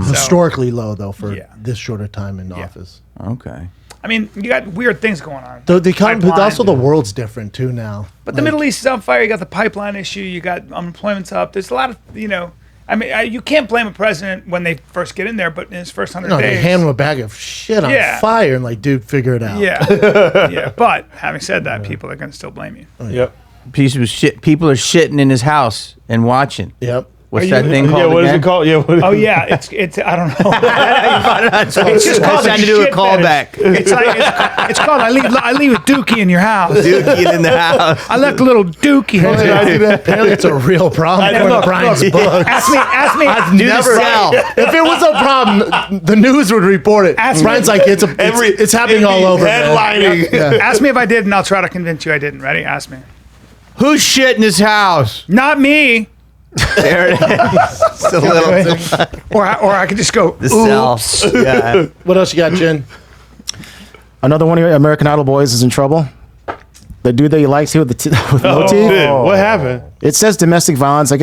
Historically low though for Yeah. this short of time in office. Okay. I mean, you got weird things going on. The economy, but Pipeline. also the world's different too now. But the Middle East is on fire. You got the pipeline issue. You got unemployment's up. There's a lot of, I mean, you can't blame a president when they first get in there, but in his first 100 they days. hand him a bag of shit on Yeah. fire and like, dude, figure it out. Yeah. Yeah. But having said that, people are going to still blame you. Yep. Piece of shit. People are shitting in his house and watching. Yep. What's that thing called? Yeah, what is again? it called? Yeah. What Oh, yeah. It's I don't know. It's just called trying a to do a shit callback. It's like, it's called I leave a dookie in your house. Dookie in the house. I left a little dookie. Apparently, it's a real problem according to Brian's book. Ask me. I've never. sell. If it was a problem, the news would report it. Ask me- Brian's like, it's happening all over. man. Headlining. Ask me if I did, and I'll try to convince you I didn't. Ready? Ask me. Who's shit in his house? Not me. There it is. It's a little Or I could just go. the cell. Yeah. What else you got, Jen? another one of your American Idol boys is in trouble. The dude that you liked here with with no Oh, teeth. shit. What happened? It says domestic violence. I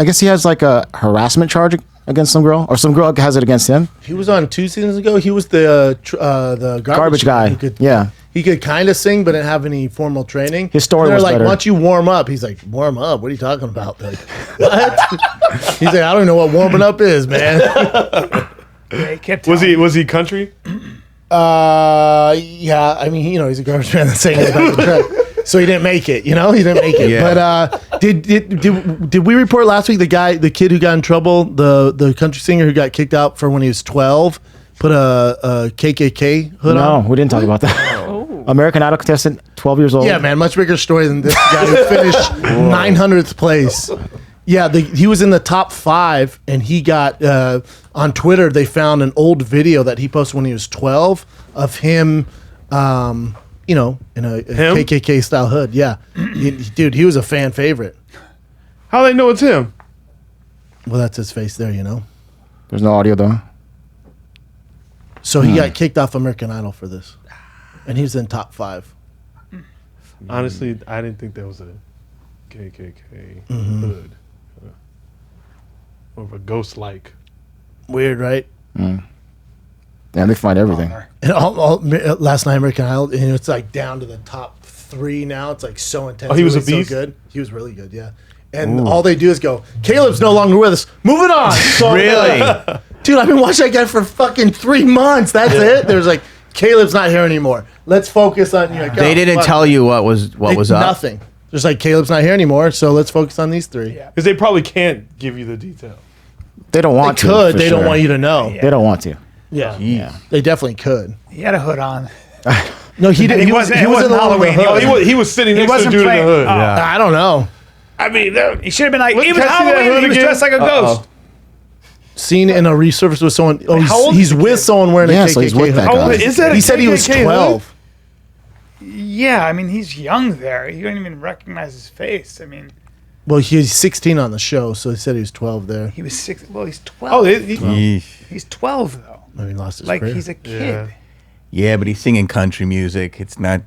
guess he has like a harassment charge against some girl, or some girl has it against him. He was on 2 seasons ago. He was the Garbage guy. Yeah. He could kind of sing, but didn't have any formal training. His story And they're was like, better. "Why don't you warm up?" He's like, "Warm up? What are you talking about?" Like, what? He's like, "I don't know what warming up is, man." Yeah, he kept Was telling he country? Yeah. I mean, he's a garbage man that's saying about the track. So he didn't make it. He didn't make it. Yeah. But did we report last week the kid who got in trouble, the country singer who got kicked out for when he was 12, put a KKK hood on? No, we didn't talk about that. American Idol contestant, 12 years old. Yeah, man, much bigger story than this guy who finished 900th place. Yeah, he was in the top 5, and he got on Twitter. They found an old video that he posted when he was 12 of him, in a KKK style hood. Yeah, dude, he was a fan favorite. How they know it's him? Well, that's his face there, There's no audio though. So he got kicked off American Idol for this, and he was in top 5. Honestly, I didn't think that was a KKK hood. Or of a ghost-like. Weird, right? Yeah, Yeah, they find everything. And last night, American Idol, and it's like down to the top 3 now. It's like so intense. Oh, he was a really beast? So good. He was really good, yeah. And all they do is go, Caleb's no longer with us. Moving on. So, Really? dude, I've been watching that guy for fucking 3 months. That's it. There's like, Caleb's not here anymore. Let's focus on. You're like, They didn't tell you what was up. Nothing. Just like Caleb's not here anymore, so let's focus on these 3. Yeah. Because they probably can't give you the detail. They don't They want to. could. for They don't sure. want you to know. They don't want to. Yeah. Yeah. They definitely could. He had a hood on. No, he didn't. He wasn't- it wasn't the one with the Halloween. hood. He was sitting next to the wasn't dude in the playing- hood. Oh. I don't know. I mean, He should have been like, Look, he was can I see that Halloween. hood He was again? dressed like a ghost. Seen in a resurface with someone. Oh, How old he's is the with kid? someone wearing Yeah, a KKK so he's with hood. that How old guy. is that? He said he was KKK hood? 12. Yeah, I mean, he's young there. You don't even recognize his face. I mean, Well, he's 16 on the show, so he said he was 12 there. he was 6. Well, he's 12. Oh, He's 12, though. Maybe he lost his Like, career. he's a kid. Yeah. Yeah, but he's singing country music. It's not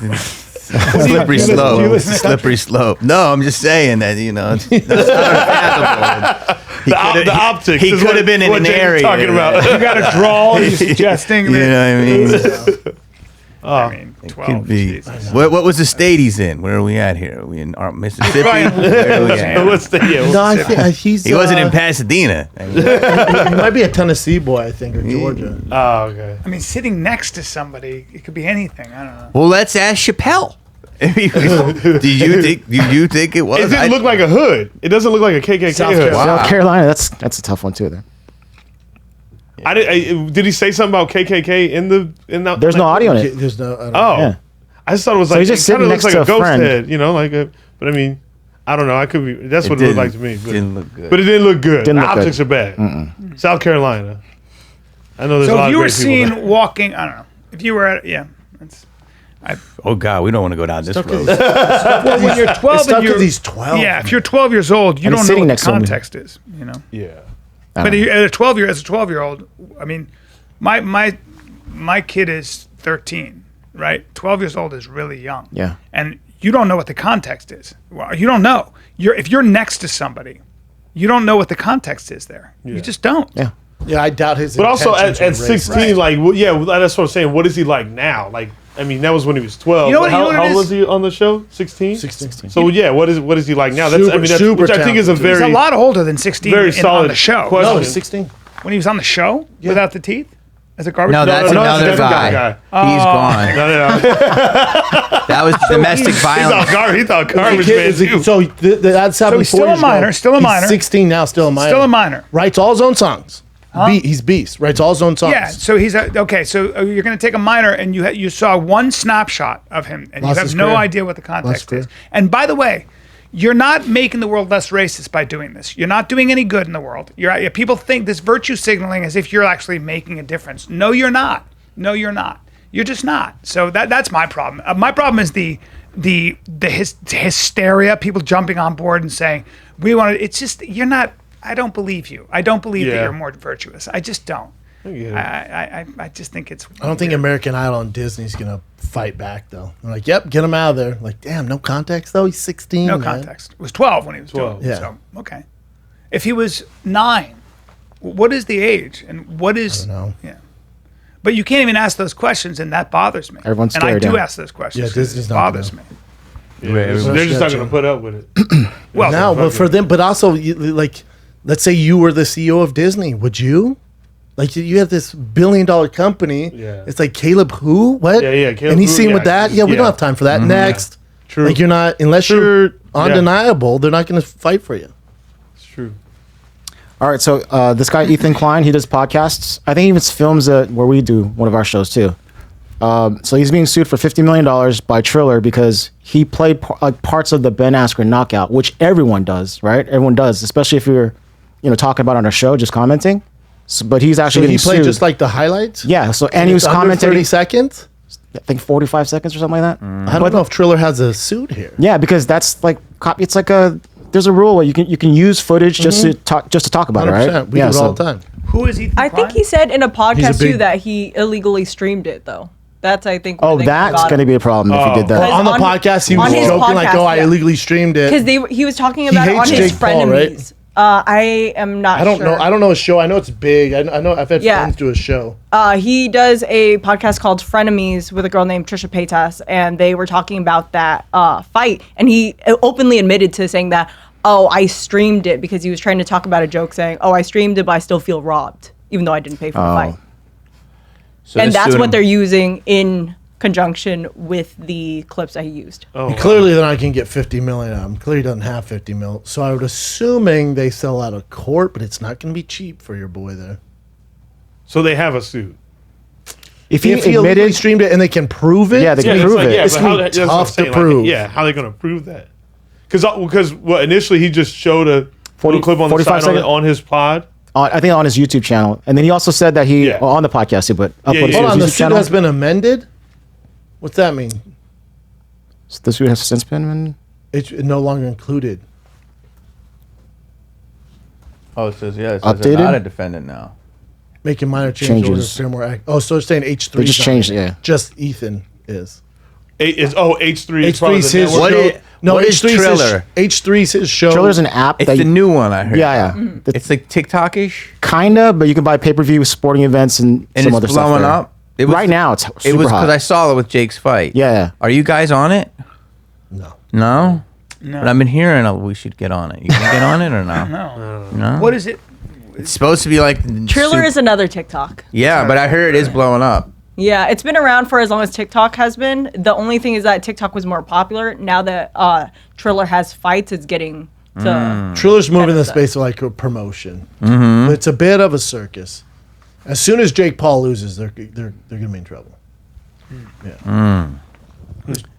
slippery Do you slope. listen to Slippery slope. No, I'm just saying that it's not unfathomable. The optics. He is could what- have been in what an James is area. talking about. You got to draw. He's suggesting. You know what I mean? I mean, 12. Could be. Jesus. What was the state he's in? Where are we at here? Are we in Mississippi? Right. Where are we at? What's the No, I think he's. He wasn't in Pasadena. He might be a Tennessee boy, I think, or Georgia. Oh, okay. I mean, sitting next to somebody, it could be anything. I don't know. Well, let's ask Chappelle. Do you think it was? It didn't look like a hood. It doesn't look like a KKK South hood. Carolina. South Carolina, that's a tough one too. There. Did he say something about KKK in the? There's no audio in it. There's no. I don't Oh, Yeah. I just thought it was So like he's just it kinda sitting looks next like to a a ghost friend. head, like a. But I mean, I don't know. I could be. That's what it looked like to me. But, Didn't look good. but it didn't look good. Didn't The look good. optics are bad. South Carolina. I know there's a So lot if of you were great people there. seen walking, I don't know. If you were at, that's. Oh God, we don't want to go down this road. Well, when you're 12 It's tough and you're, because he's 12. yeah, if you're 12 years old, you And don't he's know sitting what next the to him. context is, you know. Yeah. But at a 12-year-old, I mean, my kid is 13, right? 12 years old is really young. Yeah. And you don't know what the context is. Well, you don't know. If you're next to somebody, you don't know what the context is there. You just don't. Yeah. Yeah, I doubt his. But also intentions at were 16, racist. like, well, yeah, that's what I'm saying. What is he like now? Like, I mean, that was when he was 12. You know what- But you know what it how is? old was he on the show? 16? 16. So yeah, what is he like now? That's I Super- mean, that's, super which I think is a talented. very He's a lot older than 16 very on solid the show. question. No, he's 16. When he was on the show without the teeth? As a garbage No, that's no, another that's a different guy. guy. He's gone. No. That was domestic violence. He thought garbage Kid man is- too. So that's how he's still a minor, still a He's minor. 16 now, still a minor. Still a minor. Writes all his own songs. He's beast. Writes all his own songs. Yeah, so he's okay. So you're going to take a minor, and you saw one snapshot of him, and Lost you have his no career. idea what the context career. is. And by the way, you're not making the world less racist by doing this. You're not doing any good in the world. People think this virtue signaling as if you're actually making a difference. No, you're not. No, you're not. You're just not. So that's my problem. My problem is the hysteria, people jumping on board and saying we want to. It's just you're not. I don't believe you. I don't believe that Yeah. you're more virtuous. I just don't. I just think it's. I don't think American Idol and Disney's gonna fight back though. They're like, yep, get him out of there. Like, damn, no context though. He's 16. No man. context. It was 12 when he was 12. 12. Yeah. So, okay. If he was 9, what is the age? And what is. I don't know. Yeah. But you can't even ask those questions, and that bothers me. Everyone's And I scared, do yeah. ask those questions. Yeah, 'cause Disney's it not bothers gonna- me. They're just not going to put up with it. Well, No, but for them, but also like, let's say you were the CEO of Disney, would you? Like you have this $1 billion company. Yeah. It's like Caleb who? What? Yeah, Caleb and he's who, seen yeah, with that. Yeah, we yeah. don't have time for that. Next. True. Like you're not unless True. you're undeniable, they're not going to fight for you. It's true. All right, so this guy Ethan Klein, he does podcasts. I think he even films where we do one of our shows too. So he's being sued for $50 million by Triller because he played parts of the Ben Askren knockout, which everyone does, right? Everyone does, especially if you're, talking about it on a show, just commenting. So, but he's So actually he getting played sued. just like the highlights. Yeah. So and he was It's under commenting. 30 seconds. I think 45 seconds or something like that. I don't know if Triller has a suit here. Yeah, because that's like it's like there's a rule where you can use footage just to talk about it, 100%. right? We do it all the time. who is Ethan I think Klein? he said in a podcast big- too that he illegally streamed it though. That's I think. Oh, that's going to be a problem if he did that. Because On the on- podcast, he was on his joking like, podcast, "Oh, I yeah. illegally streamed it." Because he was talking about it hates on his Jake Paul, right? frenemies. I am not. I don't sure. know. I don't know a show. I know it's big. I know. I've had Yeah. friends do a show. He does a podcast called Frenemies with a girl named Trisha Paytas, and they were talking about that fight, and he openly admitted to saying that, oh, I streamed it because he was trying to talk about a joke saying, oh, I streamed it, but I still feel robbed, even though I didn't pay for the fight. So And they're that's suing what him. they're using in conjunction with the clips that he used. Oh, Clearly, then I can get 50 million out of him. Clearly, he doesn't have 50 mil. So I would assuming they sell out of court, but it's not going to be cheap for your boy there. so they have a suit. If he illegally admitted, streamed it and they can prove it, Yeah, they can it's prove like, it. Yeah, It's but gonna how be that's what I'm tough to saying, like, prove. yeah, how they gonna prove that? Because what initially he just showed a 40 clip on the 45 side on, second- on his pod. I think on his YouTube channel, and then he also said that he Yeah. on the podcast too, but uploaded yeah. to hold his on, the YouTube suit channel. has been amended. What's that mean? The suit has since been. It's no longer included. Oh, it says yeah. It says Updated? they're not a defendant now. Making minor change orders. Changes. Fair more oh, so it's saying H3. They just changed it, yeah. Just Ethan is. H3 is part H3 of is the his network. What show. is- No, what is H3 is Triller? H3 is his show. Triller's an app It's that the new one I heard. yeah. It's like TikTok-ish, Kinda, but you can buy pay-per-view sporting events and and some it's other stuff blowing there. up. It was, Right now, it's super It was hot. because I saw it with Jake's fight. Yeah. Are you guys on it? No. No. But I've been hearing we should get on it. You can get on it or no? No. No. What is it? It's supposed to be like Triller is another TikTok. Yeah, but I heard it is blowing up. Yeah, it's been around for as long as TikTok has been. The only thing is that TikTok was more popular. Now that Triller has fights, it's getting to. Triller's moving the Kind of space of like a promotion. But it's a bit of a circus. As soon as Jake Paul loses, they're gonna be in trouble. Yeah.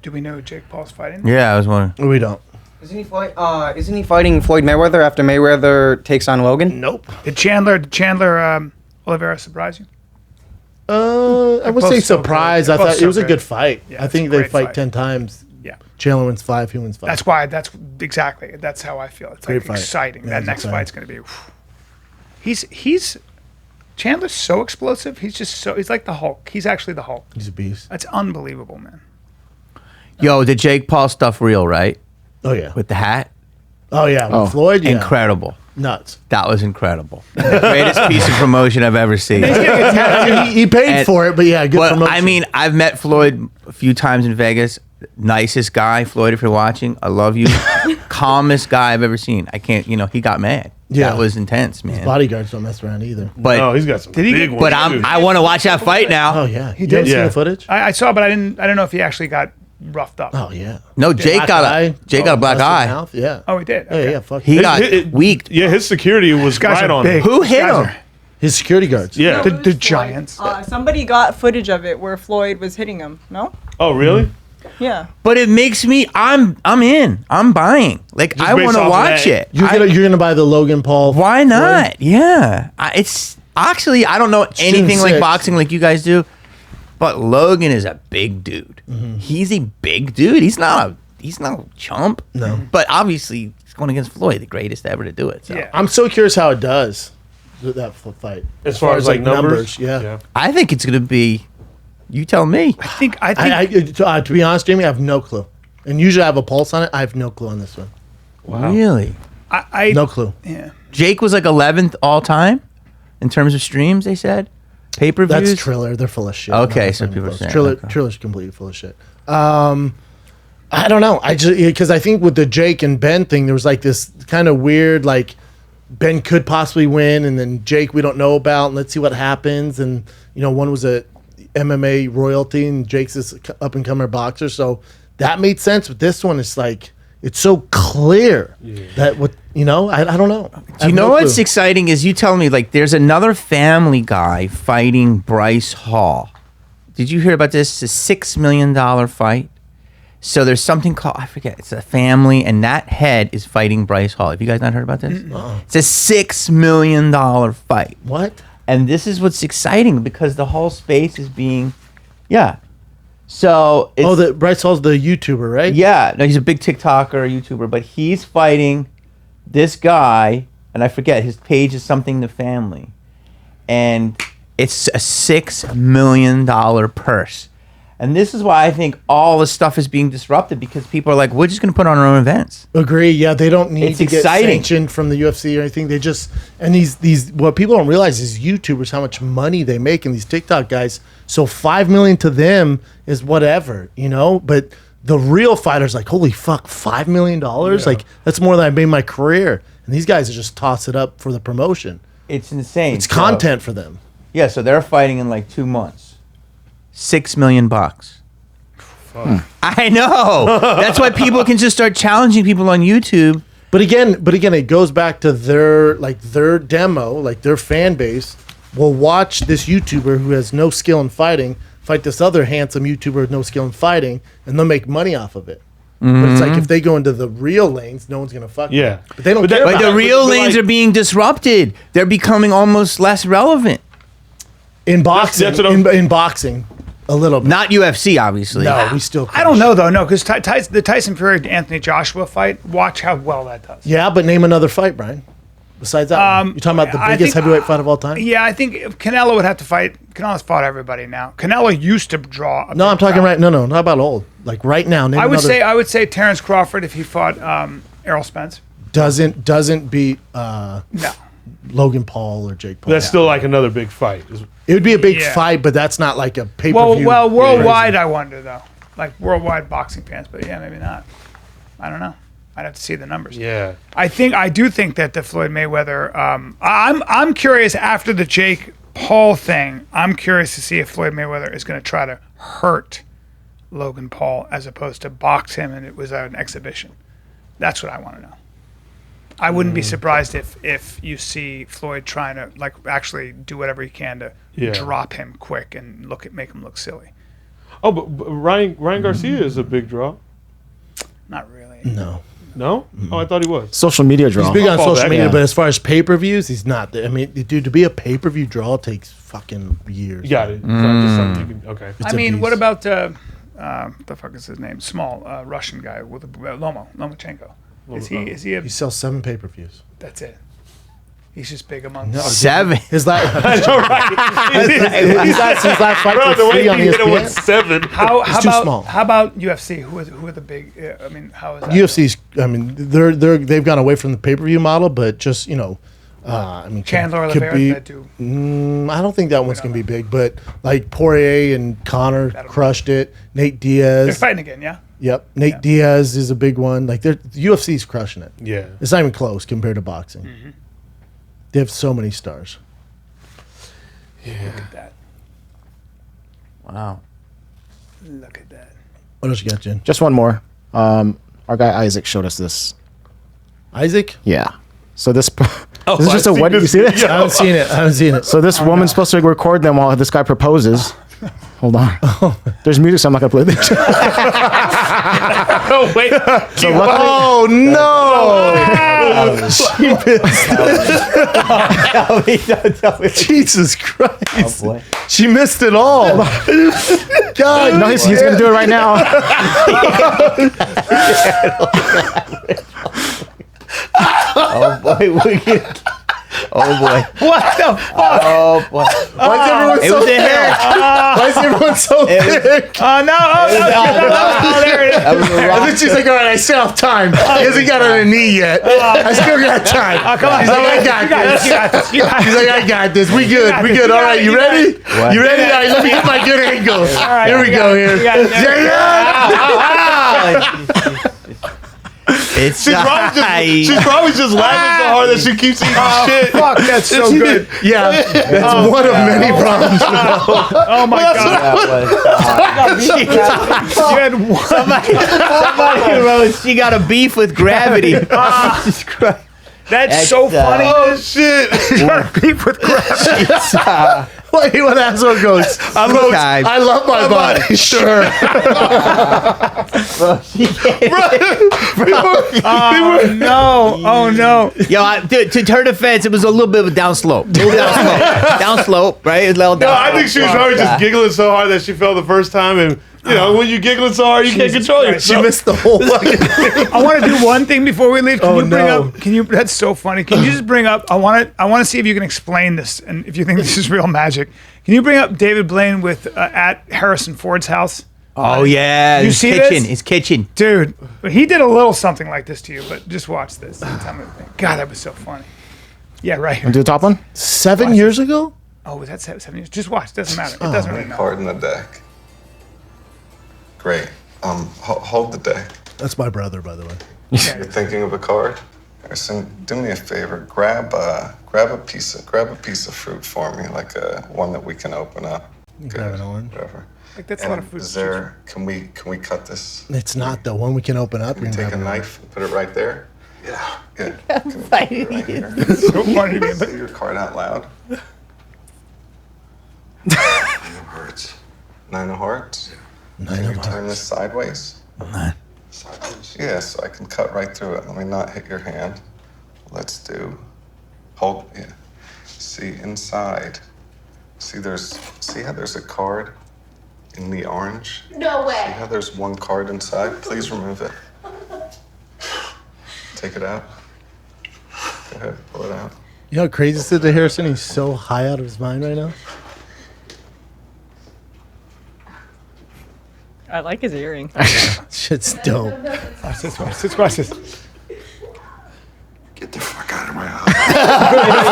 Do we know who Jake Paul's fighting? Yeah, I was wondering. We don't. Isn't he fighting Floyd Mayweather after Mayweather takes on Logan? Nope. Did Chandler Oliveira surprise you? I would both say so good. surprise. They're I both thought so it was a good. good fight. Yeah, I it's think a they great fight fight. 10 times. Yeah. Chandler wins 5. He wins 5. That's why. That's exactly. That's how I feel. It's Great like fight. exciting. Yeah, That it's next exciting. fight's going to be. He's Chandler's so explosive. He's just so. He's like the Hulk. He's actually the Hulk. He's a beast. That's unbelievable, man. Yo, the Jake Paul stuff real, right? Oh yeah. With the hat? Oh yeah. With Oh. Floyd. Yeah. Incredible. Nuts. That was incredible. The greatest piece of promotion I've ever seen. He paid And- for it, but yeah, good But promotion. I mean, I've met Floyd a few times in Vegas. Nicest guy, Floyd. If you're watching, I love you. Calmest guy I've ever seen. I can't, he got mad. Yeah. That was intense, man. bodyguards don't mess around either. But Oh, he's got some Did he big get- ones. but too. I want to watch that fight now. Oh yeah. He did? See Yeah. the footage? I saw, but I don't know if he actually got roughed up. Oh yeah. No, Jake Black got eye. Jake got a black busted eye. mouth. Yeah. Oh, he did. Yeah, Okay. yeah. Fuck. He His, got His- weaked. Yeah, his security was guys right are on big. him. Who hit Guys him? are- his security guards. Yeah. The Giants. Somebody got footage of it where Floyd was hitting him. No? Oh, really? Yeah. But it makes me. I'm in. I'm buying. Like I based want to off of watch that, it. You're gonna buy the Logan Paul. Why not? Yeah. It's actually I don't know anything like 6. boxing like you guys do, but Logan is a big dude. He's a big dude. He's not a chump. No. But obviously he's going against Floyd, the greatest ever to do it. So Yeah. I'm so curious how it does. That fight. As far as like numbers. Yeah. I think it's gonna be. You tell me. I think. To be honest, Jamie, I have no clue. And usually I have a pulse on it. I have no clue on this one. Really? I No clue. Yeah. Jake was like 11th all time in terms of streams. They said pay-per-views. That's Triller. They're full of shit. Okay, Not so even people are close. saying, Triller, okay. Triller's completely full of shit. I don't know. I just because I think with the Jake and Ben thing, there was like this kind of weird like Ben could possibly win, and then Jake we don't know about, and let's see what happens. And one was a MMA royalty, and Jake's this up and comer boxer, so that made sense. But this one is like it's so clear that what I don't know. Do you know what's exciting is you tell me like there's another Family Guy fighting Bryce Hall. Did you hear about this? It's a $6 million fight. So there's something called, I forget, it's a family, and that head is fighting Bryce Hall. Have you guys not heard about this? It's a $6 million fight. What? And this is what's exciting because the whole space is being, yeah. So it's, The Bryce Hall's the YouTuber, right? yeah, no, he's a big TikToker, YouTuber, but he's fighting this guy, and I forget, his page is something to family. And it's a $6 million purse. And this is why I think all this stuff is being disrupted because people are like, we're just going to put on our own events. Agree. Yeah, they don't need It's to exciting. get sanctioned from the UFC or anything. They just and these what people don't realize is YouTubers how much money they make and these TikTok guys. So $5 million to them is whatever, you know. But the real fighters like, holy fuck, $5 million? Like that's more than I made my career. And these guys just toss it up for the promotion. It's insane. It's content for them. Yeah, so they're fighting in like 2 months. $6 million. I know. That's why people can just start challenging people on YouTube. But again, it goes back to their demo, like their fan base will watch this YouTuber who has no skill in fighting fight this other handsome YouTuber with no skill in fighting, and they'll make money off of it. But it's like if they go into the real lanes, no one's gonna fuck. Yeah, them. But they don't. Care But about the it. real but lanes like- are being disrupted. They're becoming almost less relevant. In boxing, That's what I'm- in boxing, a little bit. Not UFC, obviously. No, we still. I don't know though. No, because the Tyson Fury Anthony Joshua fight. Watch how well that does. Yeah, but name another fight, Brian. Besides that, one. You're talking about the I biggest think- heavyweight fight of all time. Yeah, I think Canelo would have to fight. Canelo's fought everybody now. Canelo used to draw. No, I'm talking right. No, not about old. Like right now. Name I would another- say Terrence Crawford if he fought Errol Spence. doesn't beat No. Logan Paul or Jake Paul. That's still like another big fight. It would be a big Yeah. fight, but that's not like a pay per view. Well, worldwide, I wonder though, like worldwide boxing fans, but yeah, maybe not. I don't know. I'd have to see the numbers. Yeah. I do think that the Floyd Mayweather. I'm curious after the Jake Paul thing. I'm curious to see if Floyd Mayweather is going to try to hurt Logan Paul as opposed to box him, and it was an exhibition. That's what I want to know. I wouldn't be surprised if you see Floyd trying to like actually do whatever he can to drop him quick and make him look silly. Oh, but Ryan Garcia is a big draw. Not really. No. No? Oh, I thought he was. Social media draw. He's big on fall social back. media, Yeah. but as far as pay per views, he's not. I mean, dude, to be a pay per view draw takes fucking years. You got it. It's not just something you can, okay. It's I mean, a what beast. about the fuck is his name? Small Russian guy with Lomachenko. Is he a? He sells 7 pay per views. That's it. He's just big among. 7. His last, I know, right? his last fight Bro, for the way free he on hit it with ESPN. 7. How It's too about small. how about UFC? Who are the big? I mean, how is that? UFC's. I mean, they've gone away from the pay per view model, but just I mean, Chandler could Oliveira be. that do. I don't think that one's gonna be big, but like Poirier and Connor That'll be- crushed it. Nate They're Diaz. fighting again, yeah. Yep, Nate Diaz is a big one. Like UFC's crushing it. Yeah. It's not even close compared to boxing. They have so many stars. Look at that. Wow. Look at that. What else you got, Jen? Just one more. Our guy Isaac showed us this. Isaac? Yeah. So this. Oh, this is just I've a seen wedding. You this see this? video. I haven't seen it. I haven't seen it. So this woman's supposed to record them while this guy proposes. Hold on. There's music, so I'm not gonna play this. Oh, wait. Oh no! Jesus Christ! Boy. She missed it all. God, No, he's gonna do it right now. Oh, boy. Oh, boy. What the fuck? Oh, boy. why is everyone It so was a thick? hair. Why is everyone so thick? Oh no! Oh, there it is. That was a And rock. then she's like, all right, I still have time. He hasn't got on a knee yet. I still got time. Come on. He's like, I got this. You got this. You got He's this. like, I got this. We good. We this. good. You All got right, it. you You got ready? What? You ready? All right, let me get my good angle. right, Here we you go got it. here. You got it. Yeah. It's She's probably just laughing so hard that she keeps eating shit. Fuck, that's so good. Yeah, that's one of many problems. Oh my god. You had one. Somebody wrote, she got a beef with gravity. Jesus Christ. That's so funny. Oh, shit. You got a beef with gravity. Wait, what asshole goes? Guys. I love my body. Sure. Oh no. Oh no. Yo, to her defense, it was a little bit of a down slope. Down slope, right? It was a little No, down I think she was slope. probably just giggling so hard that she fell the first time. And, you know, when you're giggling so hard, you can't control She yourself. missed the whole fucking. I want to do one thing before we leave. Can Oh, you bring no. up? Can you? That's so funny. Can you just bring up? I want to see if you can explain this and if you think this is real magic. Can you bring up David Blaine with at Harrison Ford's house? Oh yeah, You his see kitchen. this? His kitchen. Dude, he did a little something like this to you, but just watch this. And tell me what you think. God, that was so funny. Yeah, right here. Do the top one. 7 years ago? Oh, was that 7 years? Just watch. Doesn't matter. It doesn't really matter. Card in the deck. Great. Hold the deck. That's my brother, by the way. You're thinking of a card? Harrison, do me a favor. Grab a piece of fruit for me, like one that we can open up. Grab an orange. Whatever. Like that's a lot of And food. is there? Can we cut this? It's not the one we can open up. Can we take a knife and put it right there? Yeah. Good. Can we put it right here? So funny to me, but Say your card out loud. Nine of hearts. Nine of hearts. Can you turn this sideways? Sideways. Yeah, so I can cut right through it. Let me not hit your hand. Let's do. Hold. Yeah. See inside. See how there's a card in the orange? No way. See how there's one card inside? Please remove it. Take it out. Go ahead, pull it out. You know how crazy this is to Harrison? He's so high out of his mind right now. I like his earring. Shit's dope. watch this. Watch this. Watch this. Get the fuck out of my house.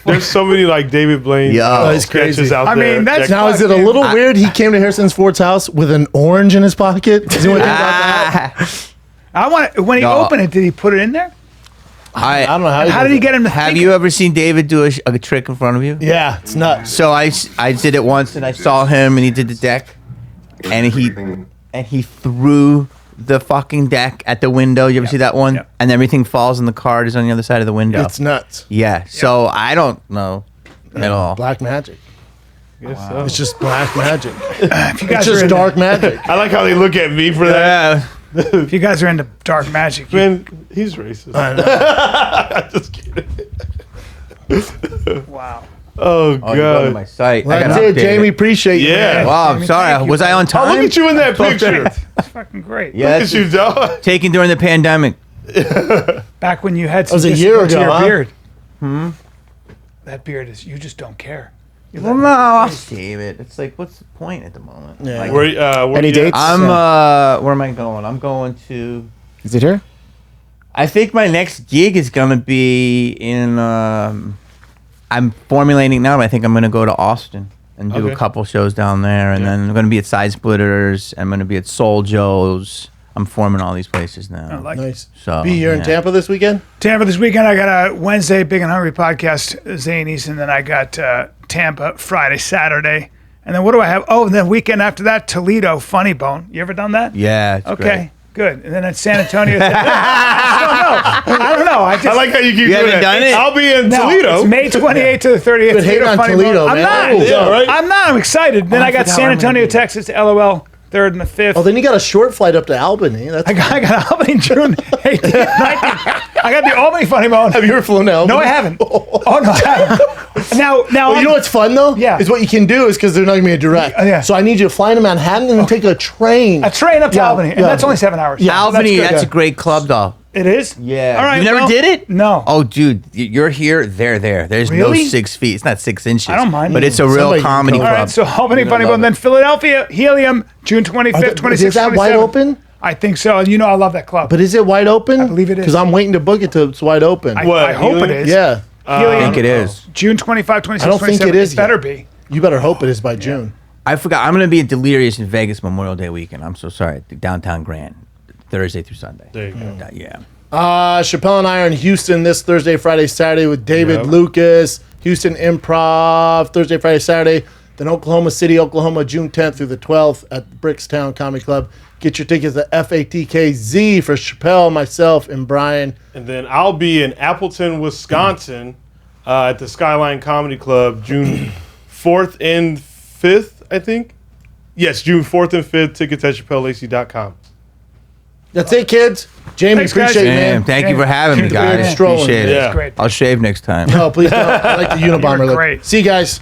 There's so many like David Blaine Yo. It's crazy. sketches out I there. mean, that's Now, is it a fucking- little weird he came to Harrison Ford's house with an orange in his pocket? Does anyone think about that? I want. When he No. opened it, did he put it in there? I don't know how. How did he get him to? Have think you ever seen David do a trick in front of you? Yeah, it's nuts. So I did it once, and I saw him, and he did the deck, and he threw the fucking deck at the window. You ever see that one? Yeah. And everything falls, and the card is on the other side of the window. It's nuts. Yeah. So I don't know at all. Black magic. Guess so. It's just black magic. If you guys It's are just into, dark magic. I like how they look at me for that. Yeah. if you guys are into dark magic, you, Man, he's racist. I know. I'm just kidding. wow. Oh, Oh, you're going to God. my site. I That's gotta it, update Jamie. it. Appreciate you. Yeah. man. Wow, I'm Jamie, sorry. thank you. Was I on Oh, time? look at you in that picture. It's fucking great. Yeah, Look at you, dog. taken during the pandemic. Back when you had some was a year discipline to ago, your huh? beard. That beard is. You just don't care. You Well, let- no, I'll save it. It's like, what's the point at the moment? Yeah. Like, Where Any you at? dates? I'm where am I going? I'm going to. Is it here? I think my next gig is gonna be in. I'm formulating now, but I think I'm gonna go to Austin and do Okay. a couple shows down there, and then I'm gonna be at Side Splitters. I'm gonna be at Soul Joe's. I'm forming all these places now. I like it. Nice. So, Be here in yeah. Tampa this weekend? Tampa this weekend. I got a Wednesday Big and Hungry podcast, Zanies, and then I got Tampa Friday, Saturday, and then what do I have? Oh, and then weekend after that, Toledo Funny Bone. You ever done that? Yeah. It's Okay, great. good. And then at San Antonio. I don't know. I just I like how you keep You doing haven't that. done it? I'll be in No, Toledo. it's May 28th to the 30th. But hate on Funny Toledo, Bone. I'm man. not. Oh, yeah, right? I'm not. I'm excited. Then I got forgot San where I'm Antonio, gonna be. Texas, LOL, 3rd and the 5th. Oh, then you got a short flight up to Albany. That's I got Albany June 18th, 19th. I got the Albany Funny Bone. Have you ever flown to Albany? No, I haven't. Oh no, I haven't. Now, Well, you know what's fun though? Yeah. Is what you can do is because they're not gonna be a direct. Yeah. So I need you to fly into Manhattan and then take a train. a train up to Yeah, Albany, and yeah. that's only 7 hours. Yeah. Albany, good. that's a great club, though. It is. Yeah. All right. You never well, did it? No. Oh, dude, you're here, they're there. There's Really? no 6 feet. It's not 6 inches. I don't mind. But it's a real Somebody comedy can All go. club. right. So Albany Funny love Bone, it. then Philadelphia Helium, June 25th, 26th, Is that wide 27th. open? I think so. And you know I love that club. But is it wide open? I believe it is. Because I'm waiting to book it till it's wide open. What, I hope Helium? it is. Yeah. I Helium, think it is. June 25, 26, I don't think 27. it is It better yet. be. You better hope it is by June. I forgot. I'm going to be at Delirious in Vegas Memorial Day weekend. I'm so sorry. The Downtown Grand, Thursday through Sunday. There you go. Yeah. Chappelle and I are in Houston this Thursday, Friday, Saturday with David Yep. Lucas. Houston Improv Thursday, Friday, Saturday. Then Oklahoma City, Oklahoma, June 10th through the 12th at the Brickstown Comedy Club. Get your tickets at FATKZ for Chappelle, myself, and Brian. And then I'll be in Appleton, Wisconsin at the Skyline Comedy Club June 4th and 5th, I think. Yes, June 4th and 5th. Tickets at ChappelleLacey.com. That's it, kids. Jamie, Thanks, guys. appreciate you, Damn, man. thank you for having me, Dude, weird guys. strolling. Appreciate it. Yeah. Great. I'll shave next time. No, please don't. I like the Unabomber look. great. See you guys.